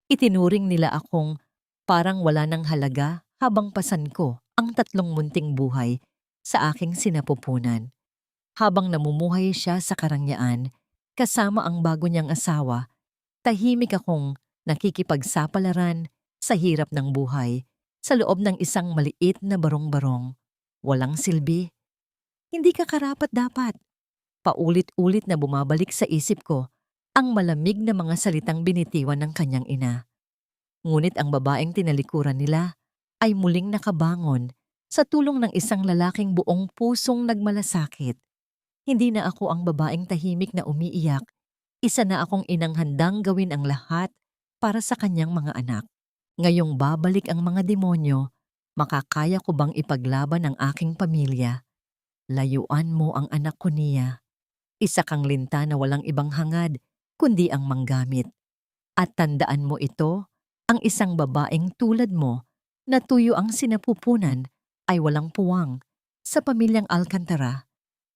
Itinuring nila akong parang wala ng halaga habang pasan ko ang 3 munting buhay sa aking sinapupunan. Habang namumuhay siya sa karangyaan, kasama ang bago niyang asawa, tahimik akong nakikipagsapalaran sa hirap ng buhay sa loob ng isang maliit na barong-barong. Walang silbi, hindi ka karapat-dapat. Paulit-ulit na bumabalik sa isip ko ang malamig na mga salitang binitiwan ng kanyang ina. Ngunit ang babaeng tinalikuran nila ay muling nakabangon sa tulong ng isang lalaking buong pusong nagmalasakit. Hindi na ako ang babaeng tahimik na umiiyak, isa na akong inang handang gawin ang lahat para sa kanyang mga anak. Ngayong babalik ang mga demonyo, makakaya ko bang ipaglaban ang aking pamilya? Layuan mo ang anak ko niya. Isa kang linta na walang ibang hangad, kundi ang manggamit. At tandaan mo ito, ang isang babaeng tulad mo na tuyo ang sinapupunan ay walang puwang. Sa pamilyang Alcantara,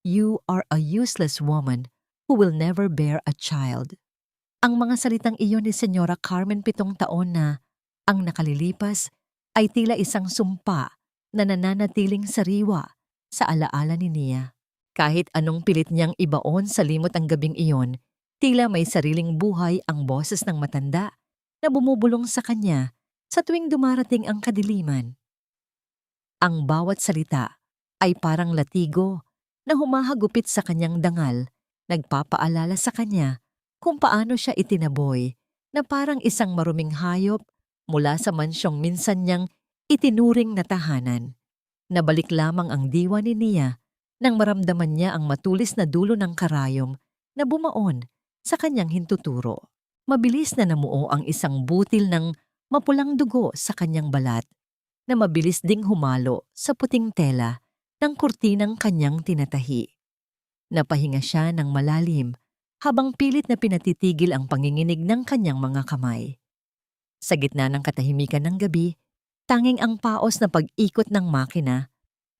you are a useless woman who will never bear a child. Ang mga salitang iyon ni Senyora Carmen 7 taon na ang nakalilipas ay tila isang sumpa na nananatiling sariwa sa alaala ni Nia. Kahit anong pilit niyang ibaon sa limot ang gabing iyon, tila may sariling buhay ang boses ng matanda na bumubulong sa kanya sa tuwing dumarating ang kadiliman. Ang bawat salita ay parang latigo na humahagupit sa kanyang dangal, nagpapaalala sa kanya kung paano siya itinaboy na parang isang maruming hayop mula sa mansyong minsan niyang itinuring na tahanan. Nabalik lamang ang diwa ni Nia nang maramdaman niya ang matulis na dulo ng karayom na bumaon sa kanyang hintuturo. Mabilis na namuo ang isang butil ng mapulang dugo sa kanyang balat na mabilis ding humalo sa puting tela ng kurtinang kanyang tinatahi. Napahinga siya ng malalim habang pilit na pinatitigil ang panginginig ng kanyang mga kamay. Sa gitna ng katahimikan ng gabi, tanging ang paos na pag-ikot ng makina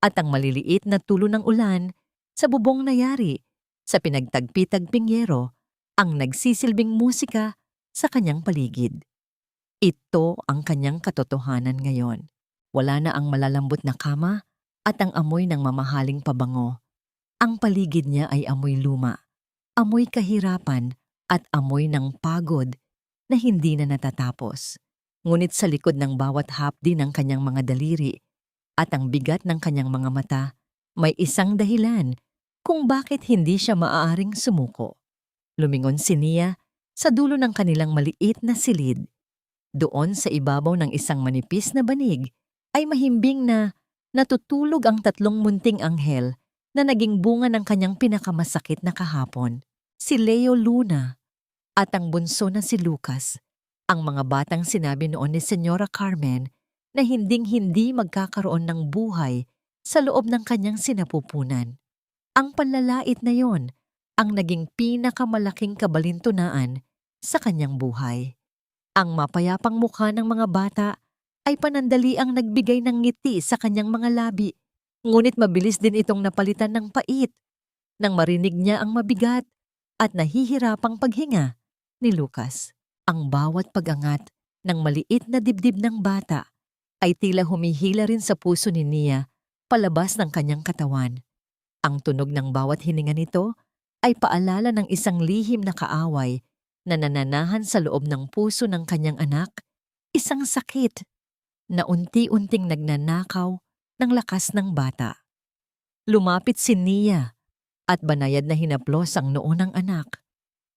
at ang maliliit na tulo ng ulan sa bubong na yari sa pinagtagpi-tagping yero ang nagsisilbing musika sa kanyang paligid. Ito ang kanyang katotohanan ngayon. Wala na ang malalambot na kama at ang amoy ng mamahaling pabango. Ang paligid niya ay amoy luma, amoy kahirapan at amoy ng pagod na hindi na natatapos. Ngunit sa likod ng bawat hapdi ng kanyang mga daliri at ang bigat ng kanyang mga mata, may isang dahilan kung bakit hindi siya maaaring sumuko. Lumingon si Nia sa dulo ng kanilang maliit na silid. Doon sa ibabaw ng isang manipis na banig ay mahimbing na natutulog ang 3 munting anghel na naging bunga ng kanyang pinakamasakit na kahapon, si Leo Luna at ang bunso na si Lucas, ang mga batang sinabi noon ni Senyora Carmen na hinding-hindi magkakaroon ng buhay sa loob ng kanyang sinapupunan. Ang panlalait na yon ang naging pinakamalaking kabalintunaan sa kanyang buhay. Ang mapayapang mukha ng mga bata ay panandaliang nagbigay ng ngiti sa kanyang mga labi, ngunit mabilis din itong napalitan ng pait nang marinig niya ang mabigat at nahihirapang paghinga ni Lucas. Ang bawat pag-angat ng maliit na dibdib ng bata ay tila humihila rin sa puso ni Nia palabas ng kanyang katawan. Ang tunog ng bawat hininga nito ay paalala ng isang lihim na kaaway na nananahan sa loob ng puso ng kanyang anak, isang sakit na unti-unting nagnanakaw ng lakas ng bata. Lumapit si Nia at banayad na hinaplos ang noo ng anak.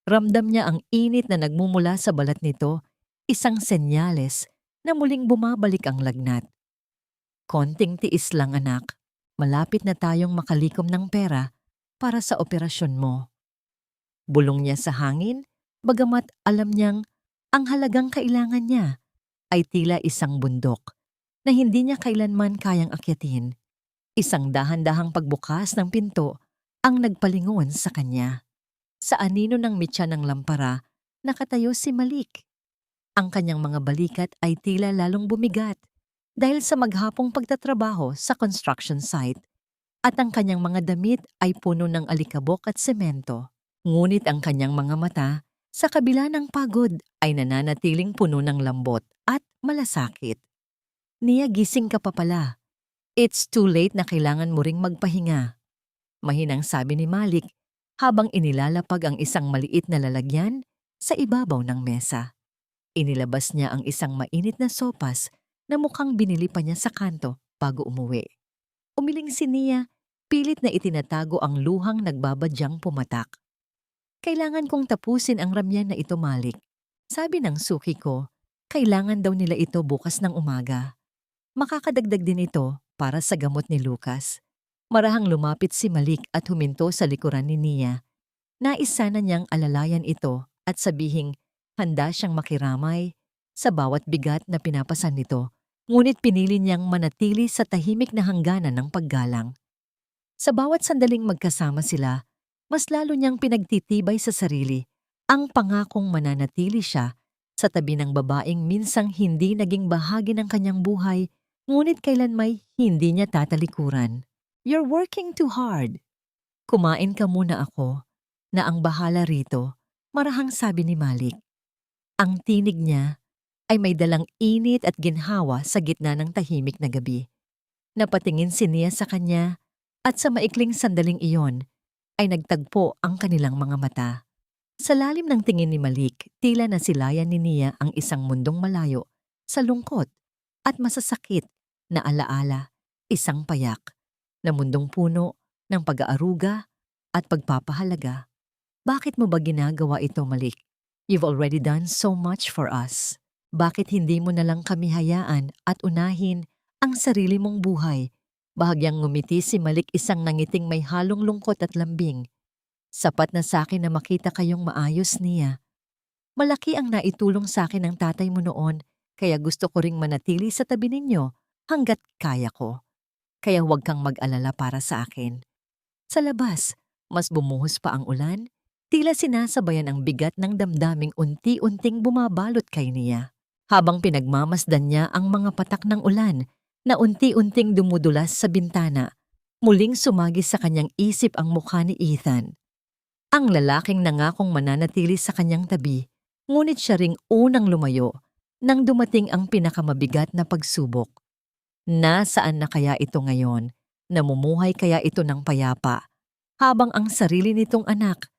Ramdam niya ang init na nagmumula sa balat nito, isang senyales na muling bumabalik ang lagnat. Konting tiis lang anak, malapit na tayong makalikom ng pera para sa operasyon mo. Bulong niya sa hangin, bagamat alam niyang ang halagang kailangan niya ay tila isang bundok na hindi niya kailanman kayang akyatin. Isang dahan-dahang pagbukas ng pinto ang nagpalingon sa kanya. Sa anino ng mitya ng lampara, nakatayo si Malik. Ang kanyang mga balikat ay tila lalong bumigat dahil sa maghapong pagtatrabaho sa construction site at ang kanyang mga damit ay puno ng alikabok at semento. Ngunit ang kanyang mga mata, Sa kabila ng pagod ay nananatiling puno ng lambot at malasakit. Nia, gising ka pa pala. It's too late na kailangan mo ring magpahinga. Mahinang sabi ni Malik habang inilalapag ang isang maliit na lalagyan sa ibabaw ng mesa. Inilabas niya ang isang mainit na sopas na mukhang binili pa niya sa kanto bago umuwi. Umiling si Nia, pilit na itinatago ang luhang nagbabadyang pumatak. Kailangan kong tapusin ang ramyan na ito, Malik. Sabi ng suki ko, kailangan daw nila ito bukas ng umaga. Makakadagdag din ito para sa gamot ni Lucas. Marahang lumapit si Malik at huminto sa likuran ni Nia. Nais sana niyang alalayan ito at sabihing handa siyang makiramay sa bawat bigat na pinapasan nito, ngunit pinili niyang manatili sa tahimik na hangganan ng paggalang. Sa bawat sandaling magkasama sila, mas lalo niyang pinagtitibay sa sarili ang pangakong mananatili siya sa tabi ng babaeng minsang hindi naging bahagi ng kanyang buhay, ngunit kailanmay hindi niya tatalikuran. You're working too hard. Kumain ka muna, ako na ang bahala rito, marahang sabi ni Malik. Ang tinig niya ay may dalang init at ginhawa sa gitna ng tahimik na gabi. Napatingin si Nia sa kanya at sa maikling sandaling iyon ay nagtagpo ang kanilang mga mata. Sa lalim ng tingin ni Malik, tila nasilayan ni Nia ang isang mundong malayo sa lungkot at masasakit na alaala, isang payak na mundong puno ng pag-aaruga at pagpapahalaga. Bakit mo ba ginagawa ito, Malik? You've already done so much for us. Bakit hindi mo na lang kami hayaan at unahin ang sarili mong buhay? Bahagyang ngumiti si Malik, isang nangiting may halong lungkot at lambing. Sapat na sa akin na makita kayong maayos, Nia. Malaki ang naitulong sa akin ng tatay mo noon, kaya gusto ko ring manatili sa tabi ninyo hanggat kaya ko. Kaya huwag kang mag-alala para sa akin. Sa labas, mas bumuhos pa ang ulan, tila sinasabayan ang bigat ng damdaming unti-unting bumabalot kay Nia. Habang pinagmamasdan niya ang mga patak ng ulan na unti-unting dumudulas sa bintana, muling sumagi sa kanyang isip ang mukha ni Ethan. Ang lalaking nangakong mananatili sa kanyang tabi, ngunit siya ring unang lumayo nang dumating ang pinakamabigat na pagsubok. Nasaan na kaya ito ngayon? Namumuhay kaya ito ng payapa, habang ang sarili nitong anak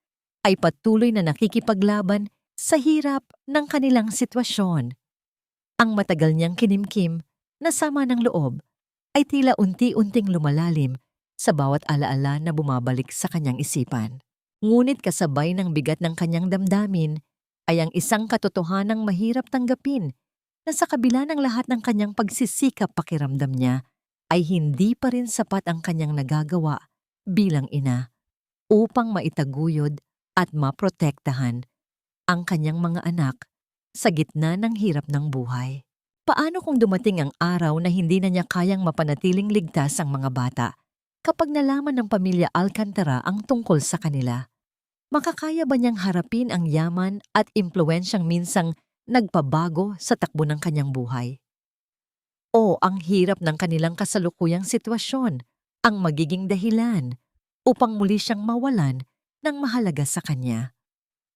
ay patuloy na nakikipaglaban sa hirap ng kanilang sitwasyon? Ang matagal niyang kinimkim na sama ng loob ay tila unti-unting lumalalim sa bawat alaala na bumabalik sa kanyang isipan. Ngunit kasabay ng bigat ng kanyang damdamin ay ang isang katotohanang mahirap tanggapin na sa kabila ng lahat ng kanyang pagsisikap, pakiramdam niya ay hindi pa rin sapat ang kanyang nagagawa bilang ina upang maitaguyod at maprotektahan ang kanyang mga anak sa gitna ng hirap ng buhay. Paano kung dumating ang araw na hindi na niya kayang mapanatiling ligtas ang mga bata kapag nalaman ng pamilya Alcantara ang tungkol sa kanila? Makakaya ba niyang harapin ang yaman at impluwensyang minsang nagpabago sa takbo ng kanyang buhay? O ang hirap ng kanilang kasalukuyang sitwasyon ang magiging dahilan upang muli siyang mawalan ng mahalaga sa kanya?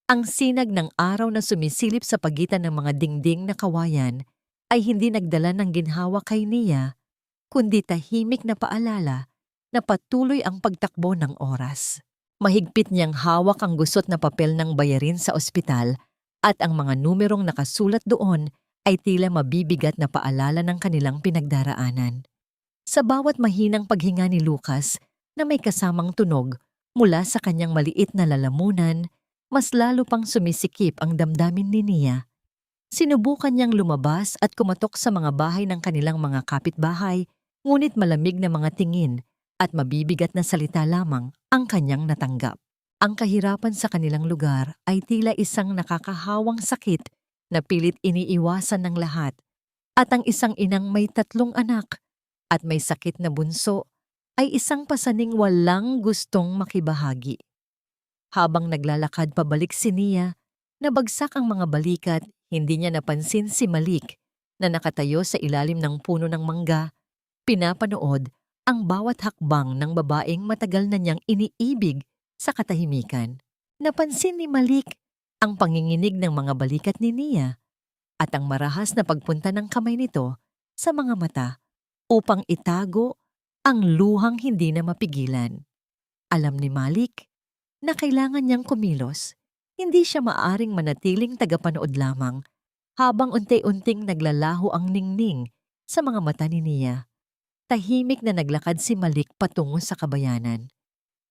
Ang sinag ng araw na sumisilip sa pagitan ng mga dingding na kawayan ay hindi nagdala ng ginhawa kay Nia, kundi tahimik na paalala na patuloy ang pagtakbo ng oras. Mahigpit niyang hawak ang gusot na papel ng bayarin sa ospital at ang mga numerong nakasulat doon ay tila mabibigat na paalala ng kanilang pinagdaraanan. Sa bawat mahinang paghinga ni Lucas na may kasamang tunog mula sa kanyang maliit na lalamunan, mas lalo pang sumisikip ang damdamin ni Nia. Sinubukan niyang lumabas at kumatok sa mga bahay ng kanilang mga kapitbahay, ngunit malamig na mga tingin at mabibigat na salita lamang ang kanyang natanggap. Ang kahirapan sa kanilang lugar ay tila isang nakakahawang sakit na pilit iniiwasan ng lahat, at ang isang inang may 3 anak at may sakit na bunso ay isang pasaning walang gustong makibahagi. Habang naglalakad pabalik si Nia, nabagsak ang mga balikat, hindi niya napansin si Malik na nakatayo sa ilalim ng puno ng mangga, pinapanood ang bawat hakbang ng babaeng matagal na niyang iniibig sa katahimikan. Napansin ni Malik ang panginginig ng mga balikat ni Nia at ang marahas na pagpunta ng kamay nito sa mga mata upang itago ang luhang hindi na mapigilan. Alam ni Malik na kailangan niyang kumilos. Hindi siya maaring manatiling tagapanood lamang habang unti-unting naglalaho ang ningning sa mga mata ni Nia. Tahimik na naglakad si Malik patungo sa kabayanan.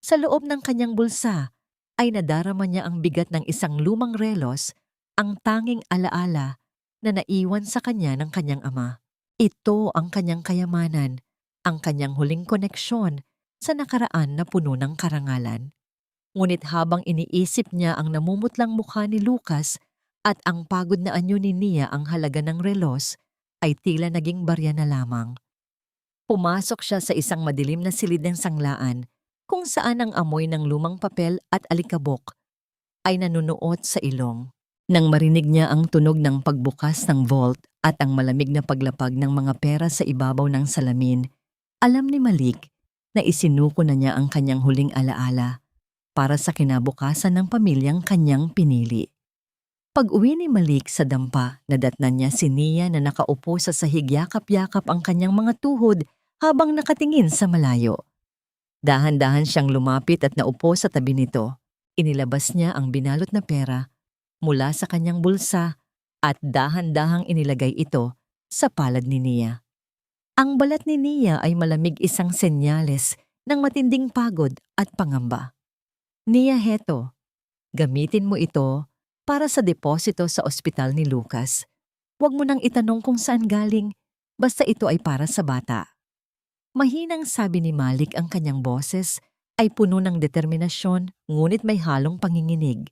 Sa loob ng kanyang bulsa ay nadarama niya ang bigat ng isang lumang relos, ang tanging alaala na naiwan sa kanya ng kanyang ama. Ito ang kanyang kayamanan, ang kanyang huling koneksyon sa nakaraan na puno ng karangalan. Ngunit habang iniisip niya ang namumutlang mukha ni Lucas at ang pagod na anyo ni Nia, ang halaga ng relos ay tila naging barya na lamang. Pumasok siya sa isang madilim na silid ng sanglaan kung saan ang amoy ng lumang papel at alikabok ay nanunuot sa ilong. Nang marinig niya ang tunog ng pagbukas ng vault at ang malamig na paglapag ng mga pera sa ibabaw ng salamin, alam ni Malik na isinuko na niya ang kanyang huling alaala para sa kinabukasan ng pamilyang kanyang pinili. Pag-uwi ni Malik sa dampa, nadatnan niya si Nia na nakaupo sa sahig, yakap-yakap ang kanyang mga tuhod habang nakatingin sa malayo. Dahan-dahan siyang lumapit at naupo sa tabi nito. Inilabas niya ang binalot na pera mula sa kanyang bulsa at dahan-dahang inilagay ito sa palad ni Nia. Ang balat ni Nia ay malamig, isang senyales ng matinding pagod at pangamba. Nia, heto. Gamitin mo ito para sa deposito sa ospital ni Lucas. Huwag mo nang itanong kung saan galing, basta ito ay para sa bata. Mahinang sabi ni Malik, ang kanyang boses ay puno ng determinasyon ngunit may halong panginginig.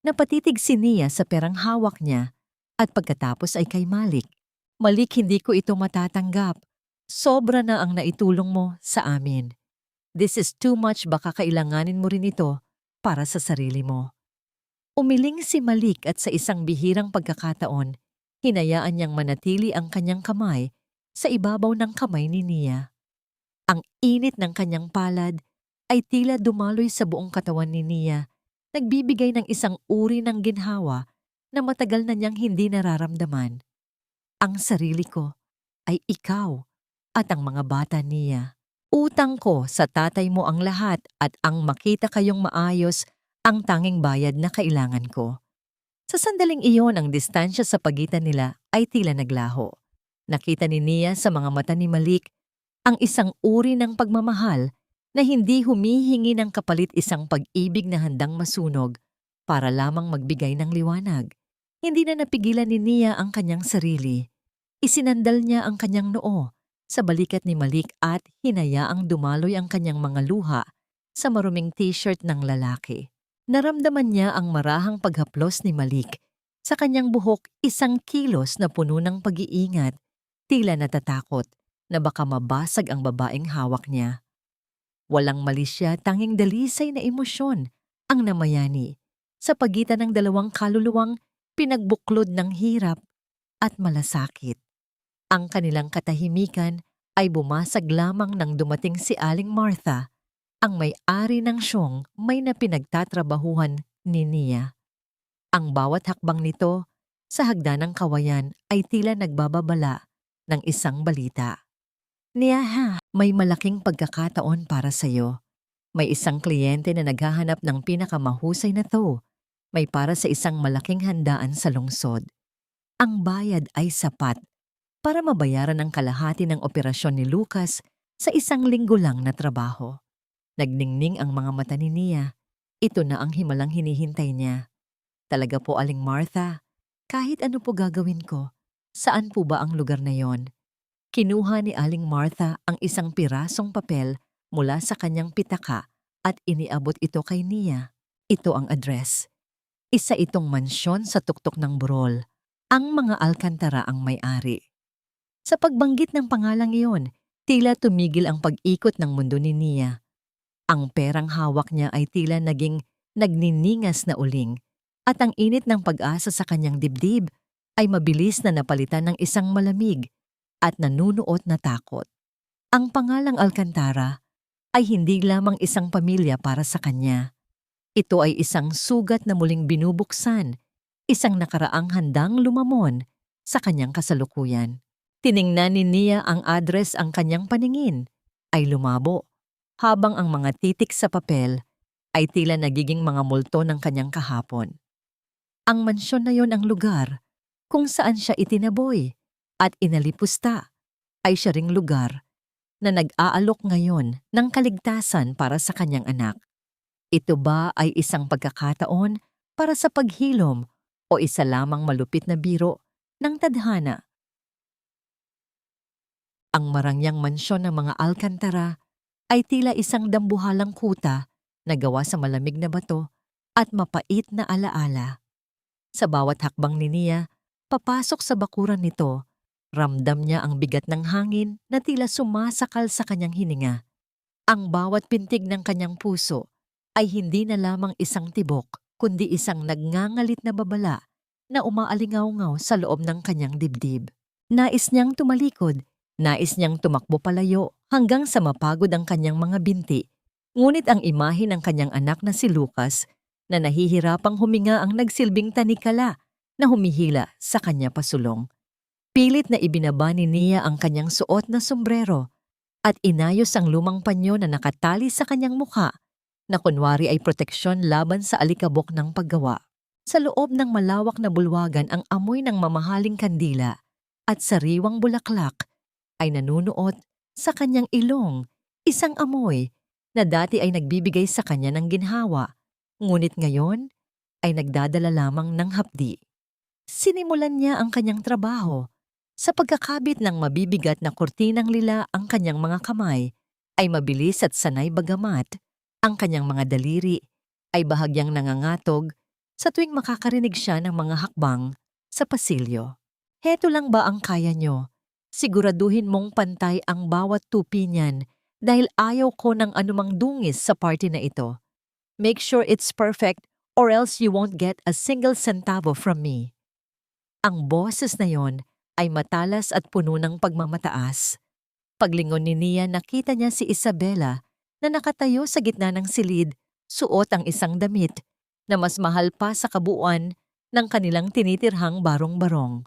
Napatitig si Nia sa perang hawak niya at pagkatapos ay kay Malik. Malik, hindi ko ito matatanggap. Sobra na ang naitulong mo sa amin. This is too much, baka kailanganin mo rin ito para sa sarili mo. Umiling si Malik at sa isang bihirang pagkakataon, hinayaan niyang manatili ang kanyang kamay sa ibabaw ng kamay ni Nia. Ang init ng kanyang palad ay tila dumaloy sa buong katawan ni Nia, nagbibigay ng isang uri ng ginhawa na matagal na niyang hindi nararamdaman. Ang sarili ko ay ikaw at ang mga bata, Nia. Utang ko sa tatay mo ang lahat at ang makita kayong maayos ang tanging bayad na kailangan ko. Sa sandaling iyon, ang distansya sa pagitan nila ay tila naglaho. Nakita ni Nia sa mga mata ni Malik ang isang uri ng pagmamahal na hindi humihingi ng kapalit, isang pag-ibig na handang masunog para lamang magbigay ng liwanag. Hindi na napigilan ni Nia ang kanyang sarili. Isinandal niya ang kanyang noo sa balikat ni Malik at hinayaang dumaloy ang kanyang mga luha sa maruming t-shirt ng lalaki. Naramdaman niya ang marahang paghaplos ni Malik sa kanyang buhok, isang kilos na puno ng pag-iingat, tila natatakot na baka mabasag ang babaeng hawak niya. Walang mali siya, tanging dalisay na emosyon ang namayani sa pagitan ng dalawang kaluluwang pinagbuklod ng hirap at malasakit. Ang kanilang katahimikan ay bumasag lamang nang dumating si Aling Martha, ang may-ari ng siyong may na pinagtatrabahuhan ni Nia. Ang bawat hakbang nito sa hagdanang kawayan ay tila nagbababala ng isang balita. Nia, may malaking pagkakataon para sa'yo. May isang kliyente na naghahanap ng pinakamahusay na to. May para sa isang malaking handaan sa lungsod. Ang bayad ay sapat para mabayaran ang kalahati ng operasyon ni Lucas sa isang linggo lang na trabaho. Nagningning ang mga mata ni Nia. Ito na ang himalang hinihintay niya. Talaga po, Aling Martha, kahit ano po gagawin ko, saan po ba ang lugar na yon? Kinuha ni Aling Martha ang isang pirasong papel mula sa kanyang pitaka at iniabot ito kay Nia. Ito ang address. Isa itong mansyon sa tuktok ng Burol. Ang mga Alcantara ang may-ari. Sa pagbanggit ng pangalang iyon, tila tumigil ang pag-ikot ng mundo ni Nia. Ang perang hawak niya ay tila naging nagniningas na uling at ang init ng pag-asa sa kanyang dibdib ay mabilis na napalitan ng isang malamig at nanunuot na takot. Ang pangalang Alcantara ay hindi lamang isang pamilya para sa kanya. Ito ay isang sugat na muling binubuksan, isang nakaraang handang lumamon sa kanyang kasalukuyan. Tiningnan ni Nia ang address, ang kanyang paningin ay lumabo, habang ang mga titik sa papel ay tila nagiging mga multo ng kanyang kahapon. Ang mansyon na yon ang lugar kung saan siya itinaboy at inalipusta, ay siya ring lugar na nag-aalok ngayon ng kaligtasan para sa kanyang anak. Ito ba ay isang pagkakataon para sa paghilom o isa lamang malupit na biro ng tadhana? Ang marangyang mansyon ng mga Alcantara ay tila isang dambuhalang kuta na gawa sa malamig na bato at mapait na alaala. Sa bawat hakbang ni Nia, papasok sa bakuran nito, ramdam niya ang bigat ng hangin na tila sumasakal sa kanyang hininga. Ang bawat pintig ng kanyang puso ay hindi na lamang isang tibok, kundi isang nagngangalit na babala na umaalingaw-ngaw sa loob ng kanyang dibdib. Nais niyang tumalikod, nais niyang tumakbo palayo hanggang sa mapagod ang kanyang mga binti. Ngunit ang imahe ng kanyang anak na si Lucas na nahihirapang huminga ang nagsilbing tanikala na humihila sa kanya pasulong. Pilit na ibinaba ni Nia ang kanyang suot na sombrero at inayos ang lumang panyo na nakatali sa kanyang mukha na kunwari ay proteksyon laban sa alikabok ng paggawa. Sa loob ng malawak na bulwagan, ang amoy ng mamahaling kandila at sariwang bulaklak ay nanunuot sa kanyang ilong, isang amoy na dati ay nagbibigay sa kanya ng ginhawa, ngunit ngayon ay nagdadala lamang ng hapdi. Sinimulan niya ang kanyang trabaho. Sa pagkakabit ng mabibigat na kurtinang lila, ang kanyang mga kamay ay mabilis at sanay, bagamat ang kanyang mga daliri ay bahagyang nangangatog sa tuwing makakarinig siya ng mga hakbang sa pasilyo. Heto lang ba ang kaya nyo? Siguraduhin mong pantay ang bawat tupi niyan dahil ayaw ko ng anumang dungis sa party na ito. Make sure it's perfect or else you won't get a single centavo from me. Ang boses na yon ay matalas at puno ng pagmamataas. Paglingon ni Nia, nakita niya si Isabela na nakatayo sa gitna ng silid, suot ang isang damit na mas mahal pa sa kabuuan ng kanilang tinitirhang barong-barong.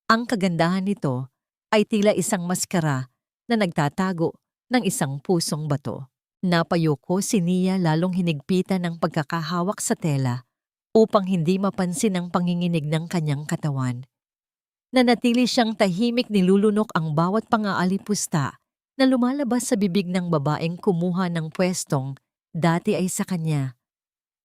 Ang kagandahan nito ay tila isang maskara na nagtatago ng isang pusong bato. Napayuko si Nia, lalong hinigpitan ng pagkakahawak sa tela upang hindi mapansin ang panginginig ng kanyang katawan. Nanatili siyang tahimik, nilulunok ang bawat pangaalipusta na lumalabas sa bibig ng babaeng kumuha ng pwestong dati ay sa kanya.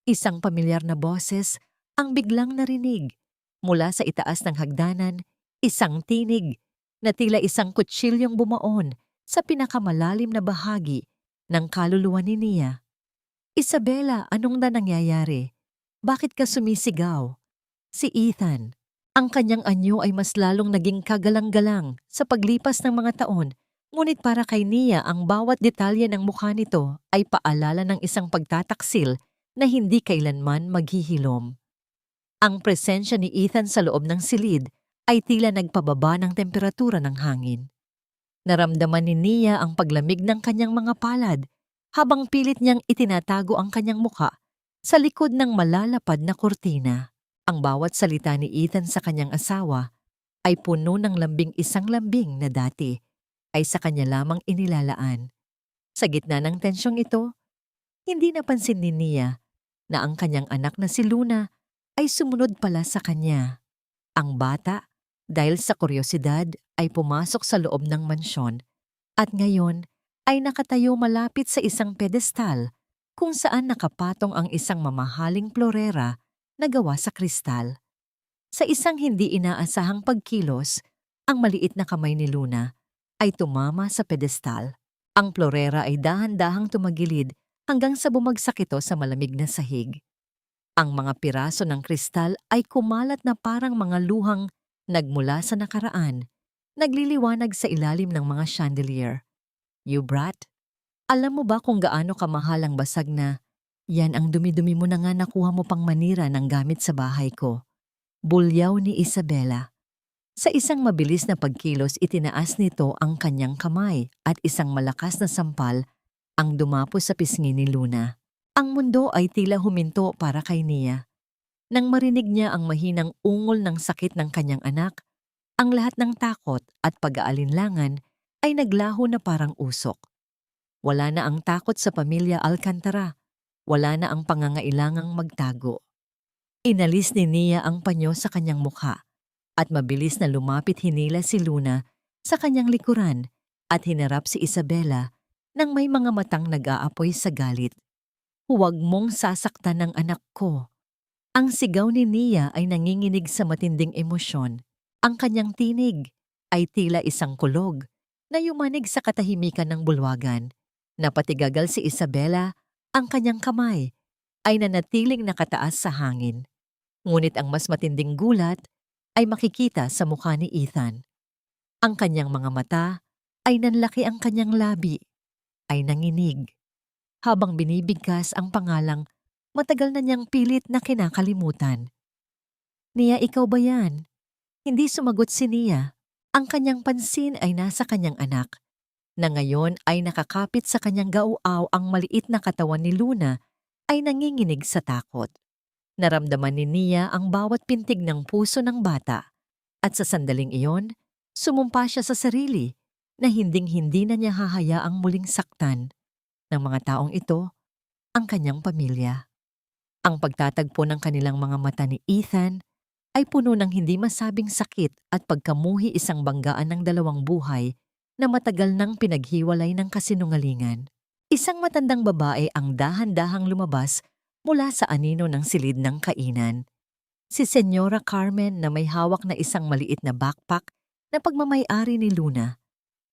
Isang pamilyar na boses ang biglang narinig mula sa itaas ng hagdanan, isang tinig na tila isang kutsilyong bumaon sa pinakamalalim na bahagi ng kaluluwa ni Nia. Isabela, anong na nangyayari? Bakit ka sumisigaw? Si Ethan. Ang kanyang anyo ay mas lalong naging kagalang-galang sa paglipas ng mga taon, ngunit para kay Nia ang bawat detalye ng mukha nito ay paalala ng isang pagtataksil na hindi kailanman maghihilom. Ang presensya ni Ethan sa loob ng silid ay tila nagpababa ng temperatura ng hangin. Naramdaman ni Nia ang paglamig ng kanyang mga palad habang pilit niyang itinatago ang kanyang mukha sa likod ng malalapad na kurtina. Ang bawat salita ni Ethan sa kanyang asawa ay puno ng lambing, isang lambing na dati ay sa kanya lamang inilalaan. Sa gitna ng tensyong ito, hindi napansin ni Nia na ang kanyang anak na si Luna ay sumunod pala sa kanya. Ang bata, dahil sa kuryosidad, ay pumasok sa loob ng mansyon at ngayon ay nakatayo malapit sa isang pedestal kung saan nakapatong ang isang mamahaling florera na gawa sa kristal. Sa isang hindi inaasahang pagkilos, ang maliit na kamay ni Luna ay tumama sa pedestal. Ang florera ay dahan-dahang tumagilid hanggang sa bumagsak ito sa malamig na sahig. Ang mga piraso ng kristal ay kumalat na parang mga luhang nagmula sa nakaraan, nagliliwanag sa ilalim ng mga chandelier. You brat, alam mo ba kung gaano kamahal ang basag na yan ang dumi-dumi mo na nga nakuha mo pang manira ng gamit sa bahay ko? Bulyaw ni Isabela. Sa isang mabilis na pagkilos, itinaas nito ang kanyang kamay at isang malakas na sampal ang dumapo sa pisngi ni Luna. Ang mundo ay tila huminto para kay Nia. Nang marinig niya ang mahinang ungol ng sakit ng kanyang anak, ang lahat ng takot at pag-aalinlangan ay naglaho na parang usok. Wala na ang takot sa pamilya Alcantara. Wala na ang pangangailangang magtago. Inalis ni Nia ang panyo sa kanyang mukha at mabilis na lumapit hinila si Luna sa kanyang likuran at hinarap si Isabela nang may mga matang nag-aapoy sa galit. Huwag mong sasaktan ang anak ko. Ang sigaw ni Nia ay nanginginig sa matinding emosyon. Ang kanyang tinig ay tila isang kulog na yumanig sa katahimikan ng bulwagan. Napatigagal si Isabela, ang kanyang kamay ay nanatiling nakataas sa hangin. Ngunit ang mas matinding gulat ay makikita sa mukha ni Ethan. Ang kanyang mga mata ay nanlaki, ang kanyang labi ay nanginig. Habang binibigkas ang pangalang matagal na niyang pilit na kinakalimutan. Nia, ikaw ba yan? Hindi sumagot si Nia. Ang kanyang pansin ay nasa kanyang anak, na ngayon ay nakakapit sa kanyang gauaw. Ang maliit na katawan ni Luna ay nanginginig sa takot. Naramdaman ni Nia ang bawat pintig ng puso ng bata at sa sandaling iyon, sumumpa siya sa sarili na hinding-hindi na niya hahayaang muling saktan ng mga taong ito ang kanyang pamilya. Ang pagtatagpo ng kanilang mga mata ni Ethan ay puno ng hindi masabing sakit at pagkamuhi, isang banggaan ng dalawang buhay na matagal nang pinaghiwalay ng kasinungalingan. Isang matandang babae ang dahan-dahang lumabas mula sa anino ng silid ng kainan. Si Senyora Carmen na may hawak na isang maliit na backpack na pagmamay-ari ni Luna.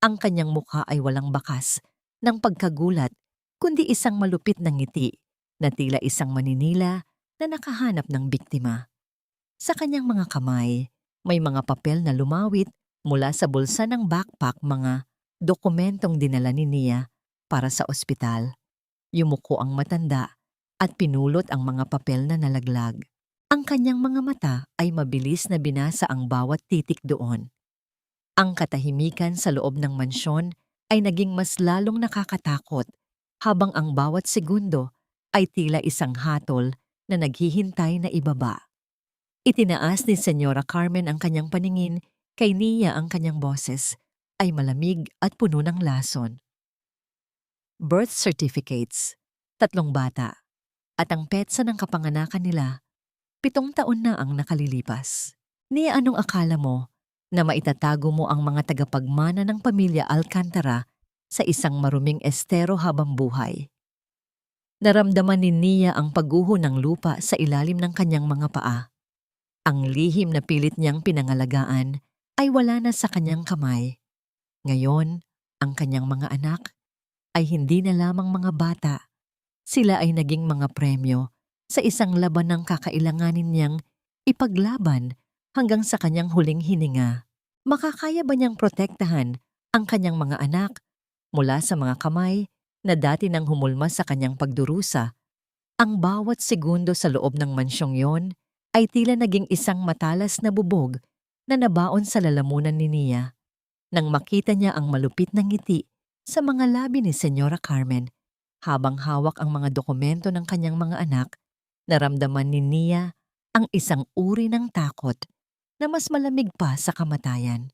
Ang kanyang mukha ay walang bakas ng pagkagulat, kundi isang malupit na ngiti na tila isang maninila na nakahanap ng biktima. Sa kanyang mga kamay, may mga papel na lumawit mula sa bulsa ng backpack, mga dokumentong dinala ni Nia para sa ospital. Yumuko ang matanda at pinulot ang mga papel na nalaglag. Ang kanyang mga mata ay mabilis na binasa ang bawat titik doon. Ang katahimikan sa loob ng mansyon ay naging mas lalong nakakatakot habang ang bawat segundo ay tila isang hatol na naghihintay na ibaba. Itinaas ni Senyora Carmen ang kanyang paningin kay Nia. Ang kanyang boses ay malamig at puno ng lason. Birth certificates, 3 bata, at ang petsa ng kapanganakan nila, 7 taon na ang nakalilipas. Nia, anong akala mo na maitatago mo ang mga tagapagmana ng pamilya Alcantara sa isang maruming estero habang buhay? Naramdaman ni Nia ang pagguho ng lupa sa ilalim ng kanyang mga paa. Ang lihim na pilit niyang pinangalagaan ay wala na sa kanyang kamay. Ngayon, ang kanyang mga anak ay hindi na lamang mga bata. Sila ay naging mga premyo sa isang laban ng kakailanganin niyang ipaglaban hanggang sa kanyang huling hininga. Makakaya ba niyang protektahan ang kanyang mga anak mula sa mga kamay na dati nang humulma sa kanyang pagdurusa? Ang bawat segundo sa loob ng mansyong yon ay tila naging isang matalas na bubog na nabaon sa lalamunan ni Nia. Nang makita niya ang malupit na ngiti sa mga labi ni Senyora Carmen habang hawak ang mga dokumento ng kanyang mga anak, naramdaman ni Nia ang isang uri ng takot na mas malamig pa sa kamatayan.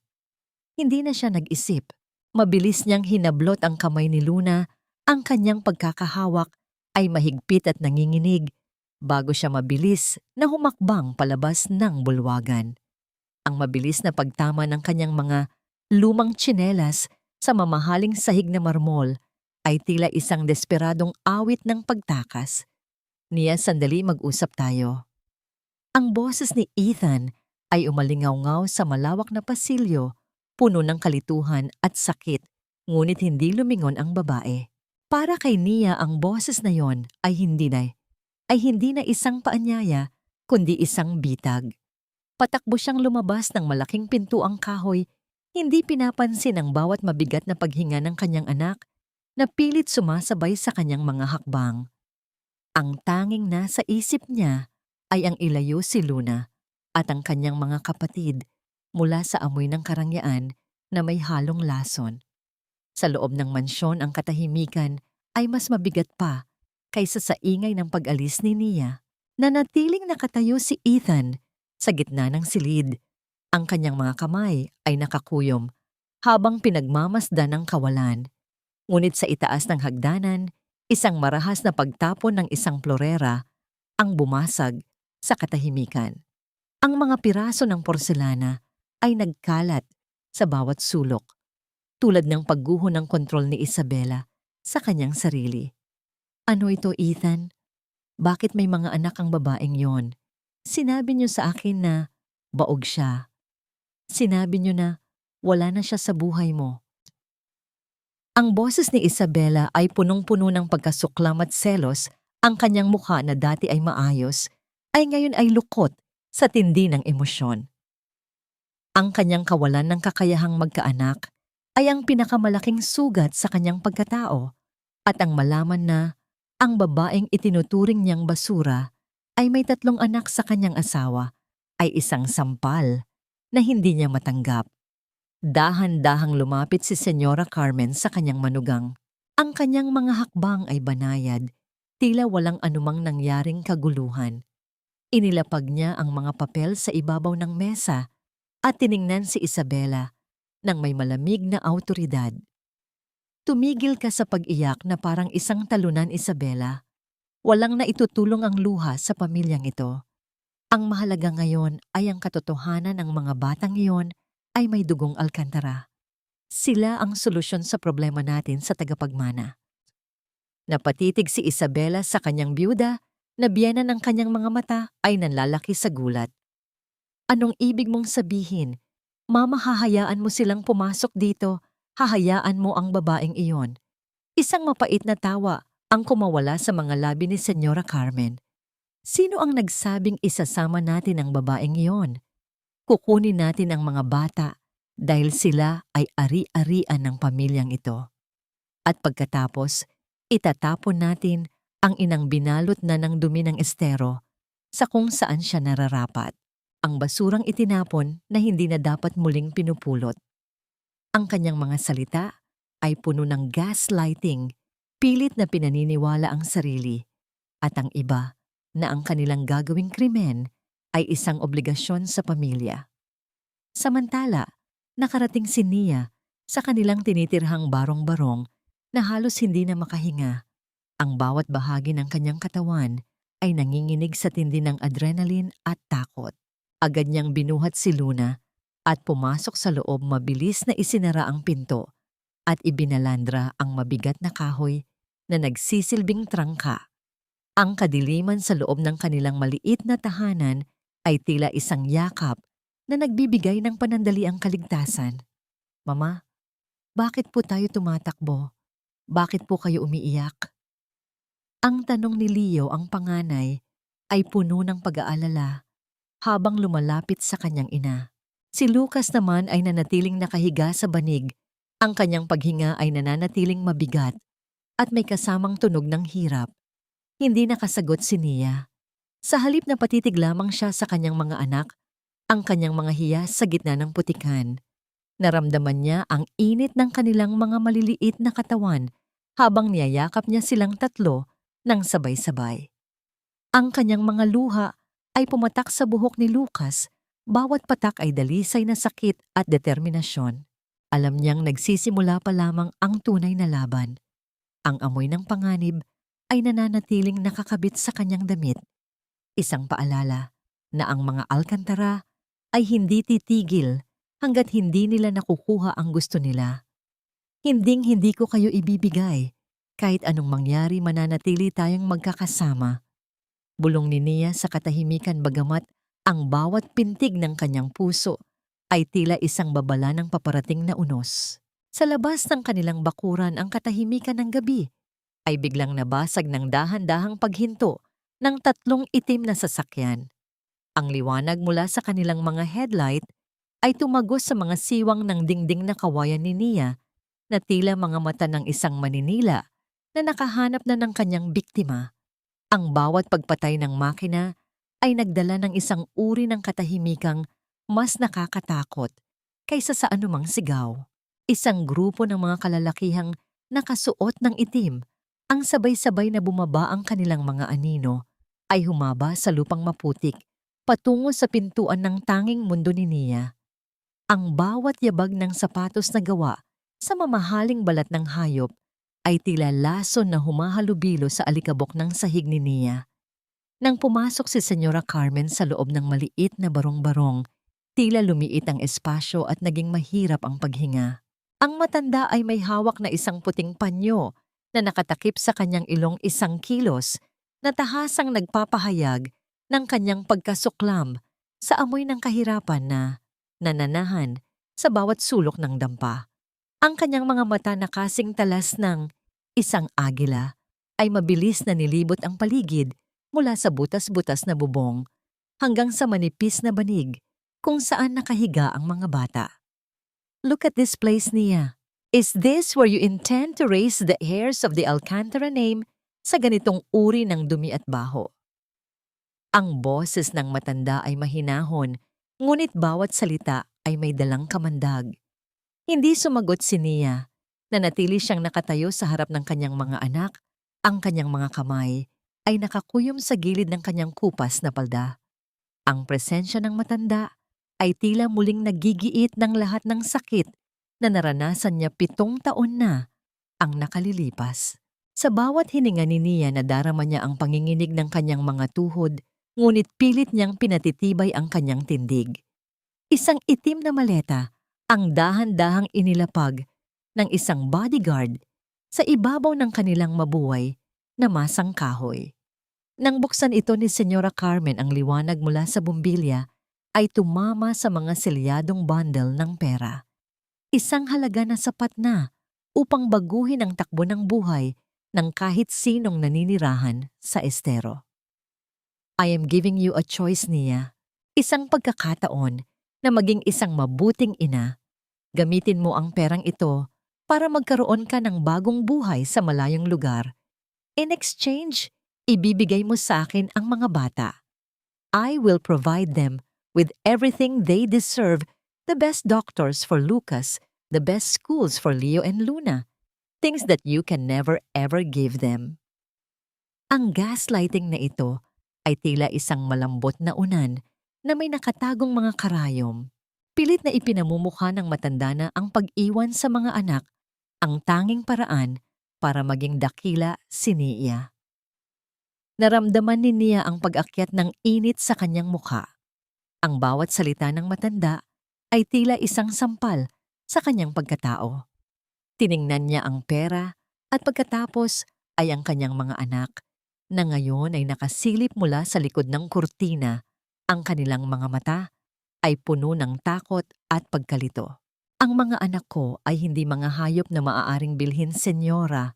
Hindi na siya nag-isip. Mabilis niyang hinablot ang kamay ni Luna. Ang kanyang pagkakahawak ay mahigpit at nanginginig bago siya mabilis na humakbang palabas ng bulwagan. Ang mabilis na pagtama ng kanyang mga lumang tsinelas sa mamahaling sahig na marmol ay tila isang desperadong awit ng pagtakas. Nia, sandali, mag-usap tayo. Ang boses ni Ethan ay umalingaw-ngaw sa malawak na pasilyo, puno ng kalituhan at sakit, ngunit hindi lumingon ang babae. Para kay Nia, ang boses na yon ay hindi na isang paanyaya, kundi isang bitag. Patakbo siyang lumabas ng malaking pintuang kahoy, hindi pinapansin ang bawat mabigat na paghinga ng kanyang anak na pilit sumasabay sa kanyang mga hakbang. Ang tanging nasa isip niya ay ang ilayo si Luna at ang kanyang mga kapatid mula sa amoy ng karangyaan na may halong lason. Sa loob ng mansyon, ang katahimikan ay mas mabigat pa kaysa sa ingay ng pag-alis ni Nia. Nanatiling nakatayo si Ethan sa gitna ng silid. Ang kanyang mga kamay ay nakakuyom habang pinagmamasdan ng kawalan. Ngunit sa itaas ng hagdanan, isang marahas na pagtapon ng isang plorera ang bumasag sa katahimikan. Ang mga piraso ng porselana ay nagkalat sa bawat sulok, tulad ng pagguho ng kontrol ni Isabela sa kanyang sarili. Ano ito, Ethan? Bakit may mga anak ang babaeng yon? Sinabi niyo sa akin na baog siya. Sinabi niyo na wala na siya sa buhay mo. Ang boses ni Isabela ay punong-puno ng pagkasuklam at selos. Ang kanyang mukha na dati ay maayos, ay ngayon ay lukot sa tindi ng emosyon. Ang kanyang kawalan ng kakayahang magkaanak ay ang pinakamalaking sugat sa kanyang pagkatao, at ang malaman na ang babaeng itinuturing niyang basura ay may 3 anak sa kanyang asawa ay isang sampal na hindi niya matanggap. Dahan-dahang lumapit si Senyora Carmen sa kanyang manugang. Ang kanyang mga hakbang ay banayad, tila walang anumang nangyaring kaguluhan. Inilapag niya ang mga papel sa ibabaw ng mesa at tiningnan si Isabela ng may malamig na awtoridad. Tumigil ka sa pag-iyak na parang isang talunan, Isabela. Walang naitutulong ang luha sa pamilyang ito. Ang mahalaga ngayon ay ang katotohanan ng mga batang iyon ay may dugong alkantara. Sila ang solusyon sa problema natin sa tagapagmana. Napatitig si Isabela sa kanyang byuda na biyena ng kanyang mga mata ay nanlalaki sa gulat. Anong ibig mong sabihin? Mama, hahayaan mo silang pumasok dito. Hahayaan mo ang babaeng iyon. Isang mapait na tawa ang kumawala sa mga labi ni Senyora Carmen. Sino ang nagsabing isasama natin ang babaeng iyon? Kukunin natin ang mga bata dahil sila ay ari-arian ng pamilyang ito. At pagkatapos, itatapon natin ang inang binalot na ng dumi ng estero sa kung saan siya nararapat. Ang basurang itinapon na hindi na dapat muling pinupulot. Ang kanyang mga salita ay puno ng gaslighting, pilit na pinaniniwala ang sarili, at ang iba na ang kanilang gagawing krimen ay isang obligasyon sa pamilya. Samantala, nakarating si Nia sa kanilang tinitirhang barong-barong na halos hindi na makahinga. Ang bawat bahagi ng kanyang katawan ay nanginginig sa tindi ng adrenaline at takot. Agad niyang binuhat si Luna at pumasok sa loob, mabilis na isinara ang pinto at ibinalandra ang mabigat na kahoy na nagsisilbing trangka. Ang kadiliman sa loob ng kanilang maliit na tahanan ay tila isang yakap na nagbibigay ng panandaliang kaligtasan. Mama, bakit po tayo tumatakbo? Bakit po kayo umiiyak? Ang tanong ni Leo, ang panganay, ay puno ng pag-aalala habang lumalapit sa kanyang ina. Si Lucas naman ay nanatiling nakahiga sa banig. Ang kanyang paghinga ay nananatiling mabigat at may kasamang tunog ng hirap. Hindi nakasagot si Nia. Sa halip na patitig lamang siya sa kanyang mga anak, ang kanyang mga hiyas sa gitna ng putikan. Naramdaman niya ang init ng kanilang mga maliliit na katawan habang niyayakap niya silang tatlo ng sabay-sabay. Ang kanyang mga luha ay pumatak sa buhok ni Lucas. Bawat patak ay dalisay na sakit at determinasyon. Alam niyang nagsisimula pa lamang ang tunay na laban. Ang amoy ng panganib ay nananatiling nakakabit sa kanyang damit. Isang paalala na ang mga alkantara ay hindi titigil hanggat hindi nila nakukuha ang gusto nila. Hinding-hindi ko kayo ibibigay. Kahit anong mangyari, mananatili tayong magkakasama. Bulong ni Nia sa katahimikan, bagamat ang bawat pintig ng kanyang puso ay tila isang babala ng paparating na unos. Sa labas ng kanilang bakuran, ang katahimikan ng gabi ay biglang nabasag ng dahan-dahang paghinto ng 3 itim na sasakyan. Ang liwanag mula sa kanilang mga headlight ay tumagos sa mga siwang ng dingding na kawayan ni Nia na tila mga mata ng isang maninila na nakahanap na ng kanyang biktima. Ang bawat pagpatay ng makina ay nagdala ng isang uri ng katahimikang mas nakakatakot kaysa sa anumang sigaw. Isang grupo ng mga kalalakihang nakasuot ng itim Ang sabay-sabay na bumaba ang kanilang mga anino ay humaba sa lupang maputik patungo sa pintuan ng tanging mundo ni Nia. Ang bawat yabag ng sapatos na gawa sa mamahaling balat ng hayop ay tila lason na humahalubilo sa alikabok ng sahig ni Nia. Nang pumasok si Senyora Carmen sa loob ng maliit na barong-barong, tila lumiit ang espasyo at naging mahirap ang paghinga. Ang matanda ay may hawak na isang puting panyo na nakatakip sa kanyang ilong 1 kilos na tahasang nagpapahayag ng kanyang pagkasuklam sa amoy ng kahirapan na nananahan sa bawat sulok ng dampa. Ang kanyang mga mata na kasing talas ng isang agila ay mabilis na nilibot ang paligid mula sa butas-butas na bubong hanggang sa manipis na banig kung saan nakahiga ang mga bata. Look at this place, Nia. Is this where you intend to raise the heirs of the Alcantara name sa ganitong uri ng dumi at baho? Ang boses ng matanda ay mahinahon, ngunit bawat salita ay may dalang kamandag. Hindi sumagot si Nia. Nanatili siyang nakatayo sa harap ng kanyang mga anak. Ang kanyang mga kamay ay nakakuyom sa gilid ng kanyang kupas na palda. Ang presensya ng matanda ay tila muling nagigiit ng lahat ng sakit na naranasan niya 7 taon na ang nakalilipas. Sa bawat hininga ni Nia nadarama niya ang panginginig ng kanyang mga tuhod, ngunit pilit niyang pinatitibay ang kanyang tindig. Isang itim na maleta ang dahan-dahang inilapag ng isang bodyguard sa ibabaw ng kanilang mabuhay na masang kahoy. Nang buksan ito ni Senyora Carmen, ang liwanag mula sa bumbilya ay tumama sa mga selyadong bundle ng pera. Isang halaga na sapat na upang baguhin ang takbo ng buhay ng kahit sinong naninirahan sa estero. I am giving you a choice, Nia. Isang pagkakataon na maging isang mabuting ina. Gamitin mo ang perang ito para magkaroon ka ng bagong buhay sa malayong lugar. In exchange, ibibigay mo sa akin ang mga bata. I will provide them with everything they deserve, the best doctors for Lucas, the best schools for Leo and Luna, things that you can never ever give them. Ang gaslighting na ito ay tila isang malambot na unan na may nakatagong mga karayom. Pilit na ipinamumukha ng matanda na ang pag-iwan sa mga anak ang tanging paraan para maging dakila si Nia. Naramdaman ni Nia ang pag-akyat ng init sa kanyang mukha. Ang bawat salita ng matanda ay tila isang sampal sa kanyang pagkatao. Tiningnan niya ang pera at pagkatapos ay ang kanyang mga anak na ngayon ay nakasilip mula sa likod ng kurtina. Ang kanilang mga mata ay puno ng takot at pagkalito. Ang mga anak ko ay hindi mga hayop na maaaring bilhin, senyora.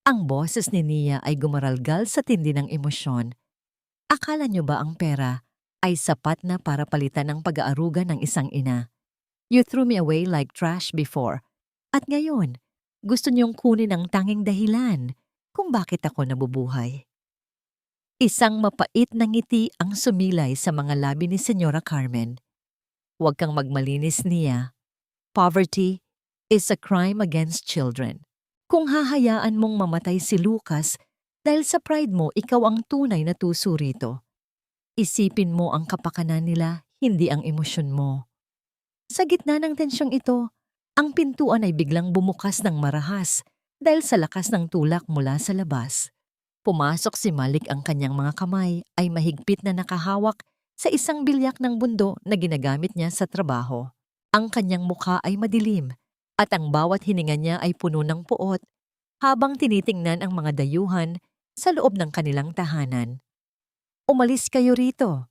Ang boses ni Nia ay gumaralgal sa tindi ng emosyon. Akala niyo ba ang pera ay sapat na para palitan ang pag-aaruga ng isang ina? You threw me away like trash before. At ngayon, gusto niyong kunin ang tanging dahilan kung bakit ako nabubuhay. Isang mapait na ngiti ang sumilay sa mga labi ni Senyora Carmen. Huwag kang magmalinis, Nia. Poverty is a crime against children. Kung hahayaan mong mamatay si Lucas dahil sa pride mo, ikaw ang tunay na tuso rito. Isipin mo ang kapakanan nila, hindi ang emosyon mo. Sa gitna ng tensyong ito, ang pintuan ay biglang bumukas ng marahas dahil sa lakas ng tulak mula sa labas. Pumasok si Malik, ang kanyang mga kamay ay mahigpit na nakahawak sa isang bilyak ng bundo na ginagamit niya sa trabaho. Ang kanyang mukha ay madilim at ang bawat hininga niya ay puno ng puot habang tinitingnan ang mga dayuhan sa loob ng kanilang tahanan. Umalis kayo rito.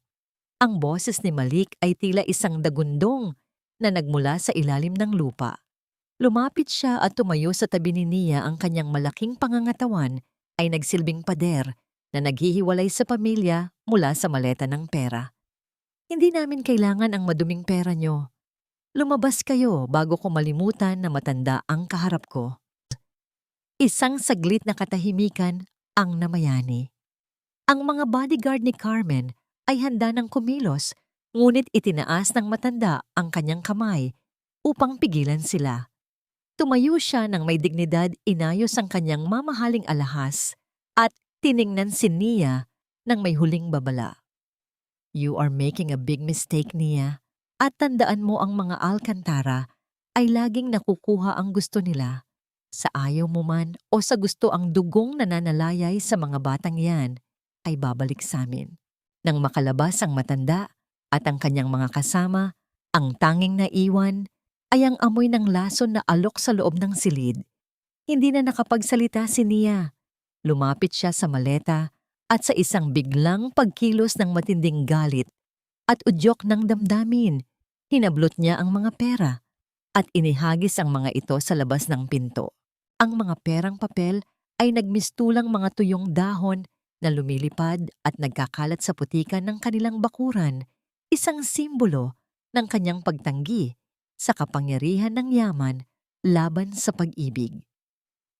Ang boses ni Malik ay tila isang dagundong na nagmula sa ilalim ng lupa. Lumapit siya at tumayo sa tabi ni Nia. Ang kanyang malaking pangangatawan ay nagsilbing pader na naghihiwalay sa pamilya mula sa maleta ng pera. Hindi namin kailangan ang maduming pera nyo. Lumabas kayo bago ko malimutan na matanda ang kaharap ko. Isang saglit na katahimikan ang namayani. Ang mga bodyguard ni Carmen ay handa ng kumilos, ngunit itinaas ng matanda ang kanyang kamay upang pigilan sila. Tumayo siya ng may dignidad, inayos ang kanyang mamahaling alahas at tiningnan si Nia ng may huling babala. You are making a big mistake, Nia. At tandaan mo ang mga Alcantara ay laging nakukuha ang gusto nila. Sa ayaw mo man o sa gusto ang dugong nananalayay sa mga batang yan ay babalik sa amin. Nang makalabas ang matanda at ang kanyang mga kasama, ang tanging naiwan ay ang amoy ng lason na alok sa loob ng silid. Hindi na nakapagsalita si Nia. Lumapit siya sa maleta at sa isang biglang pagkilos ng matinding galit at udyok ng damdamin, hinablot niya ang mga pera at inihagis ang mga ito sa labas ng pinto. Ang mga perang papel ay nagmistulang mga tuyong dahon na lumilipad at nagkakalat sa putikan ng kanilang bakuran, isang simbolo ng kanyang pagtanggi sa kapangyarihan ng yaman laban sa pag-ibig.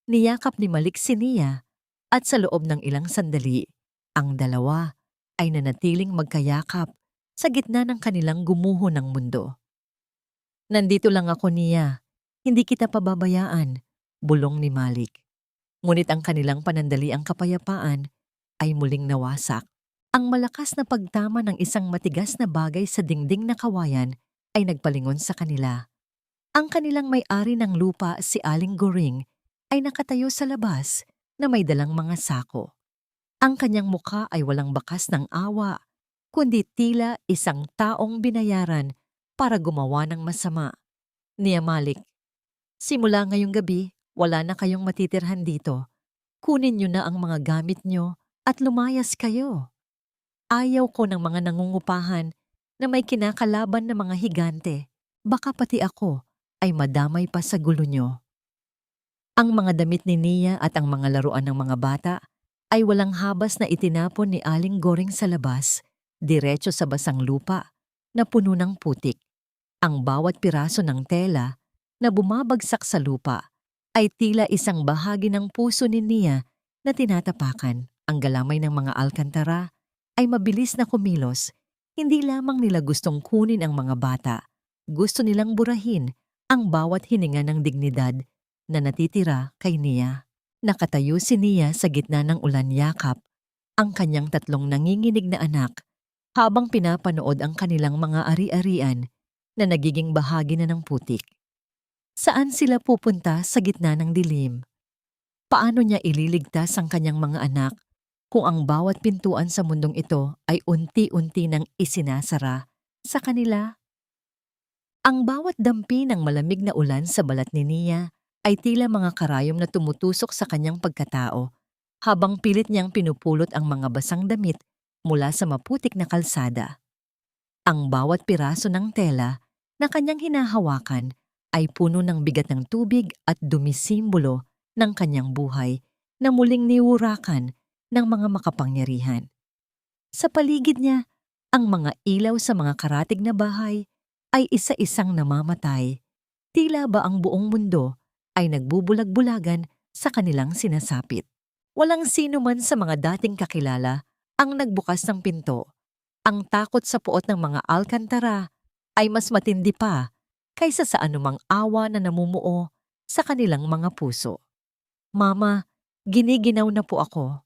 Niyakap ni Malik si Nia at sa loob ng ilang sandali, ang dalawa ay nanatiling magkayakap sa gitna ng kanilang gumuho ng mundo. Nandito lang ako, Nia. Hindi kita pababayaan, bulong ni Malik. Ngunit ang kanilang panandaliang kapayapaan ay muling nawasak. Ang malakas na pagtama ng isang matigas na bagay sa dingding na kawayan ay nagpalingon sa kanila. Ang kanilang may-ari ng lupa, si Aling Goring, ay nakatayo sa labas na may dalang mga sako. Ang kanyang mukha ay walang bakas ng awa, kundi tila isang taong binayaran para gumawa ng masama. Nia Malik, simula ngayong gabi, wala na kayong matitirhan dito. Kunin niyo na ang mga gamit niyo at lumayas kayo. Ayaw ko ng mga nangungupahan na may kinakalaban na mga higante. Baka pati ako ay madamay pa sa gulo niyo. Ang mga damit ni Nia at ang mga laruan ng mga bata ay walang habas na itinapon ni Aling Goring sa labas, diretso sa basang lupa na puno ng putik. Ang bawat piraso ng tela na bumabagsak sa lupa ay tila isang bahagi ng puso ni Nia na tinatapakan. Ang galamay ng mga Alcantara ay mabilis na kumilos. Hindi lamang nila gustong kunin ang mga bata, gusto nilang burahin ang bawat hininga ng dignidad na natitira kay Nia. Nakatayo si Nia sa gitna ng ulan yakap, ang kanyang tatlong nanginginig na anak, habang pinapanood ang kanilang mga ari-arian na nagiging bahagi na ng putik. Saan sila pupunta sa gitna ng dilim? Paano niya ililigtas ang kanyang mga anak kung ang bawat pintuan sa mundong ito ay unti-unti nang isinasara sa kanila? Ang bawat dampi ng malamig na ulan sa balat ni Nia ay tila mga karayom na tumutusok sa kanyang pagkatao habang pilit niyang pinupulot ang mga basang damit mula sa maputik na kalsada. Ang bawat piraso ng tela na kanyang hinahawakan ay puno ng bigat ng tubig at dumisimbolo ng kanyang buhay na muling niwurakan ng mga makapangyarihan. Sa paligid niya, ang mga ilaw sa mga karatig na bahay ay isa-isang namamatay. Tila ba ang buong mundo ay nagbubulag-bulagan sa kanilang sinasapit. Walang sino man sa mga dating kakilala ang nagbukas ng pinto. Ang takot sa puot ng mga Alcantara ay mas matindi pa kaysa sa anumang awa na namumuo sa kanilang mga puso. Mama, giniginaw na po ako.